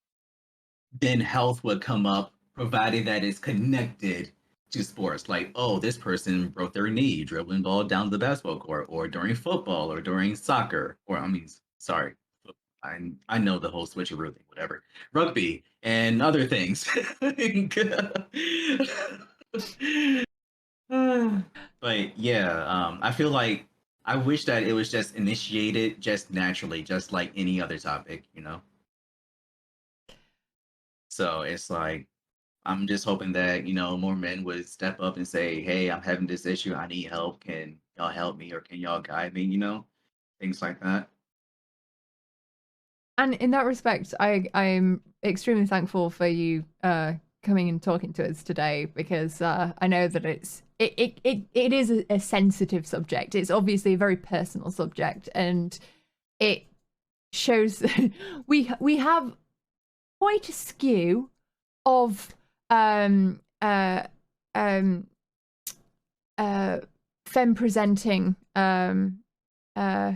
Speaker 2: then health would come up provided that it's connected to sports. Like, oh, this person broke their knee dribbling ball down the basketball court, or during football, or during soccer, or I mean, sorry, I know the whole switcheroo thing, whatever, rugby and other things. But yeah, I feel like I wish that it was just initiated just naturally, just like any other topic, you know? So it's like I'm just hoping that, more men would step up and say, "Hey, I'm having this issue. I need help. Can y'all help me or can y'all guide me?" Things like that.
Speaker 1: and in that respect, I'm extremely thankful for you coming and talking to us today because I know that it is a sensitive subject. It's obviously a very personal subject, and it shows we have quite a skew of um uh um femme presenting uh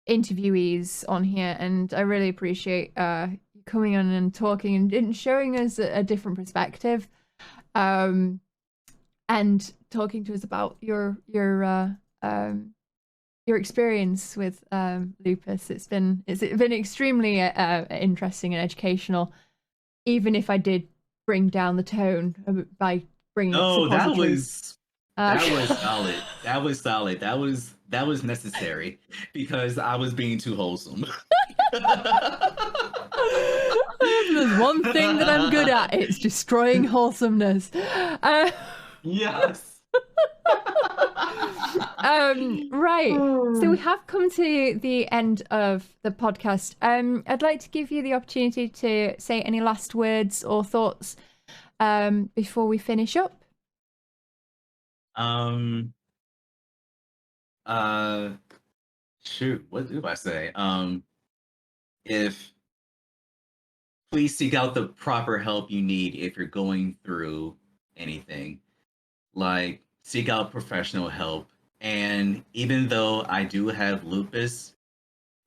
Speaker 1: interviewees on here, and I really appreciate you coming on and talking and showing us a different perspective, um, and talking to us about your experience with lupus. It's been extremely interesting and educational, even if I did bring down the tone by bringing up
Speaker 2: Oh,
Speaker 1: suppositories.
Speaker 2: that was solid. That was solid. That was necessary because I was being too wholesome.
Speaker 1: There's one thing that I'm good at, it's destroying wholesomeness.
Speaker 2: Yes.
Speaker 1: Right. So we have come to the end of the podcast. I'd like to give you the opportunity to say any last words or thoughts before we finish up.
Speaker 2: Um. Uh. Shoot. What do I say? If please seek out the proper help you need if you're going through anything. Like seek out professional help. And even though I do have lupus,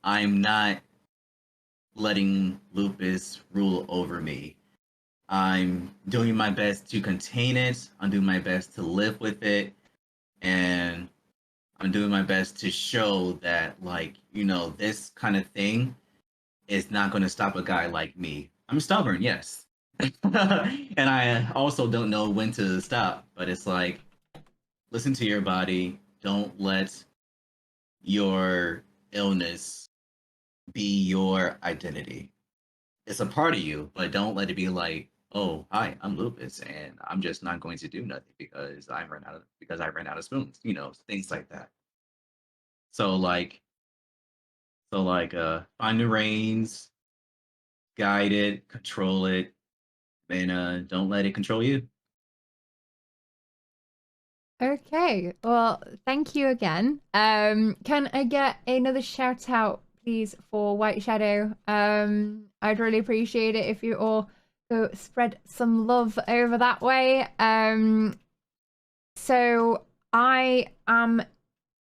Speaker 2: I'm not letting lupus rule over me. I'm doing my best to contain it. I'm doing my best to live with it. And I'm doing my best to show that, like, this kind of thing is not going to stop a guy like me I'm stubborn, yes. And I also don't know when to stop, but it's like, listen to your body. Don't let your illness be your identity. It's a part of you, but don't let it be like, oh, hi, I'm Lupus, and I'm just not going to do nothing because I ran out of spoons, things like that. So like find the reins, guide it, control it, and don't let it control you.
Speaker 1: Okay, well, thank you again. Can I get another shout out, please, for Whiteshadow? I'd really appreciate it if you all go spread some love over that way. So I am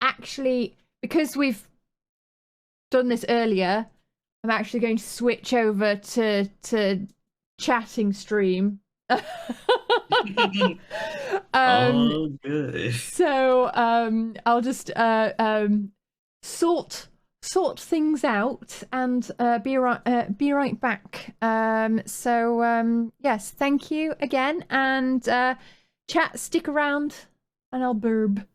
Speaker 1: actually, because we've done this earlier, I'm actually going to switch over to chatting stream.
Speaker 2: Oh, good.
Speaker 1: So I'll just sort things out and be right back. So yes, thank you again, and chat, stick around, and I'll burb.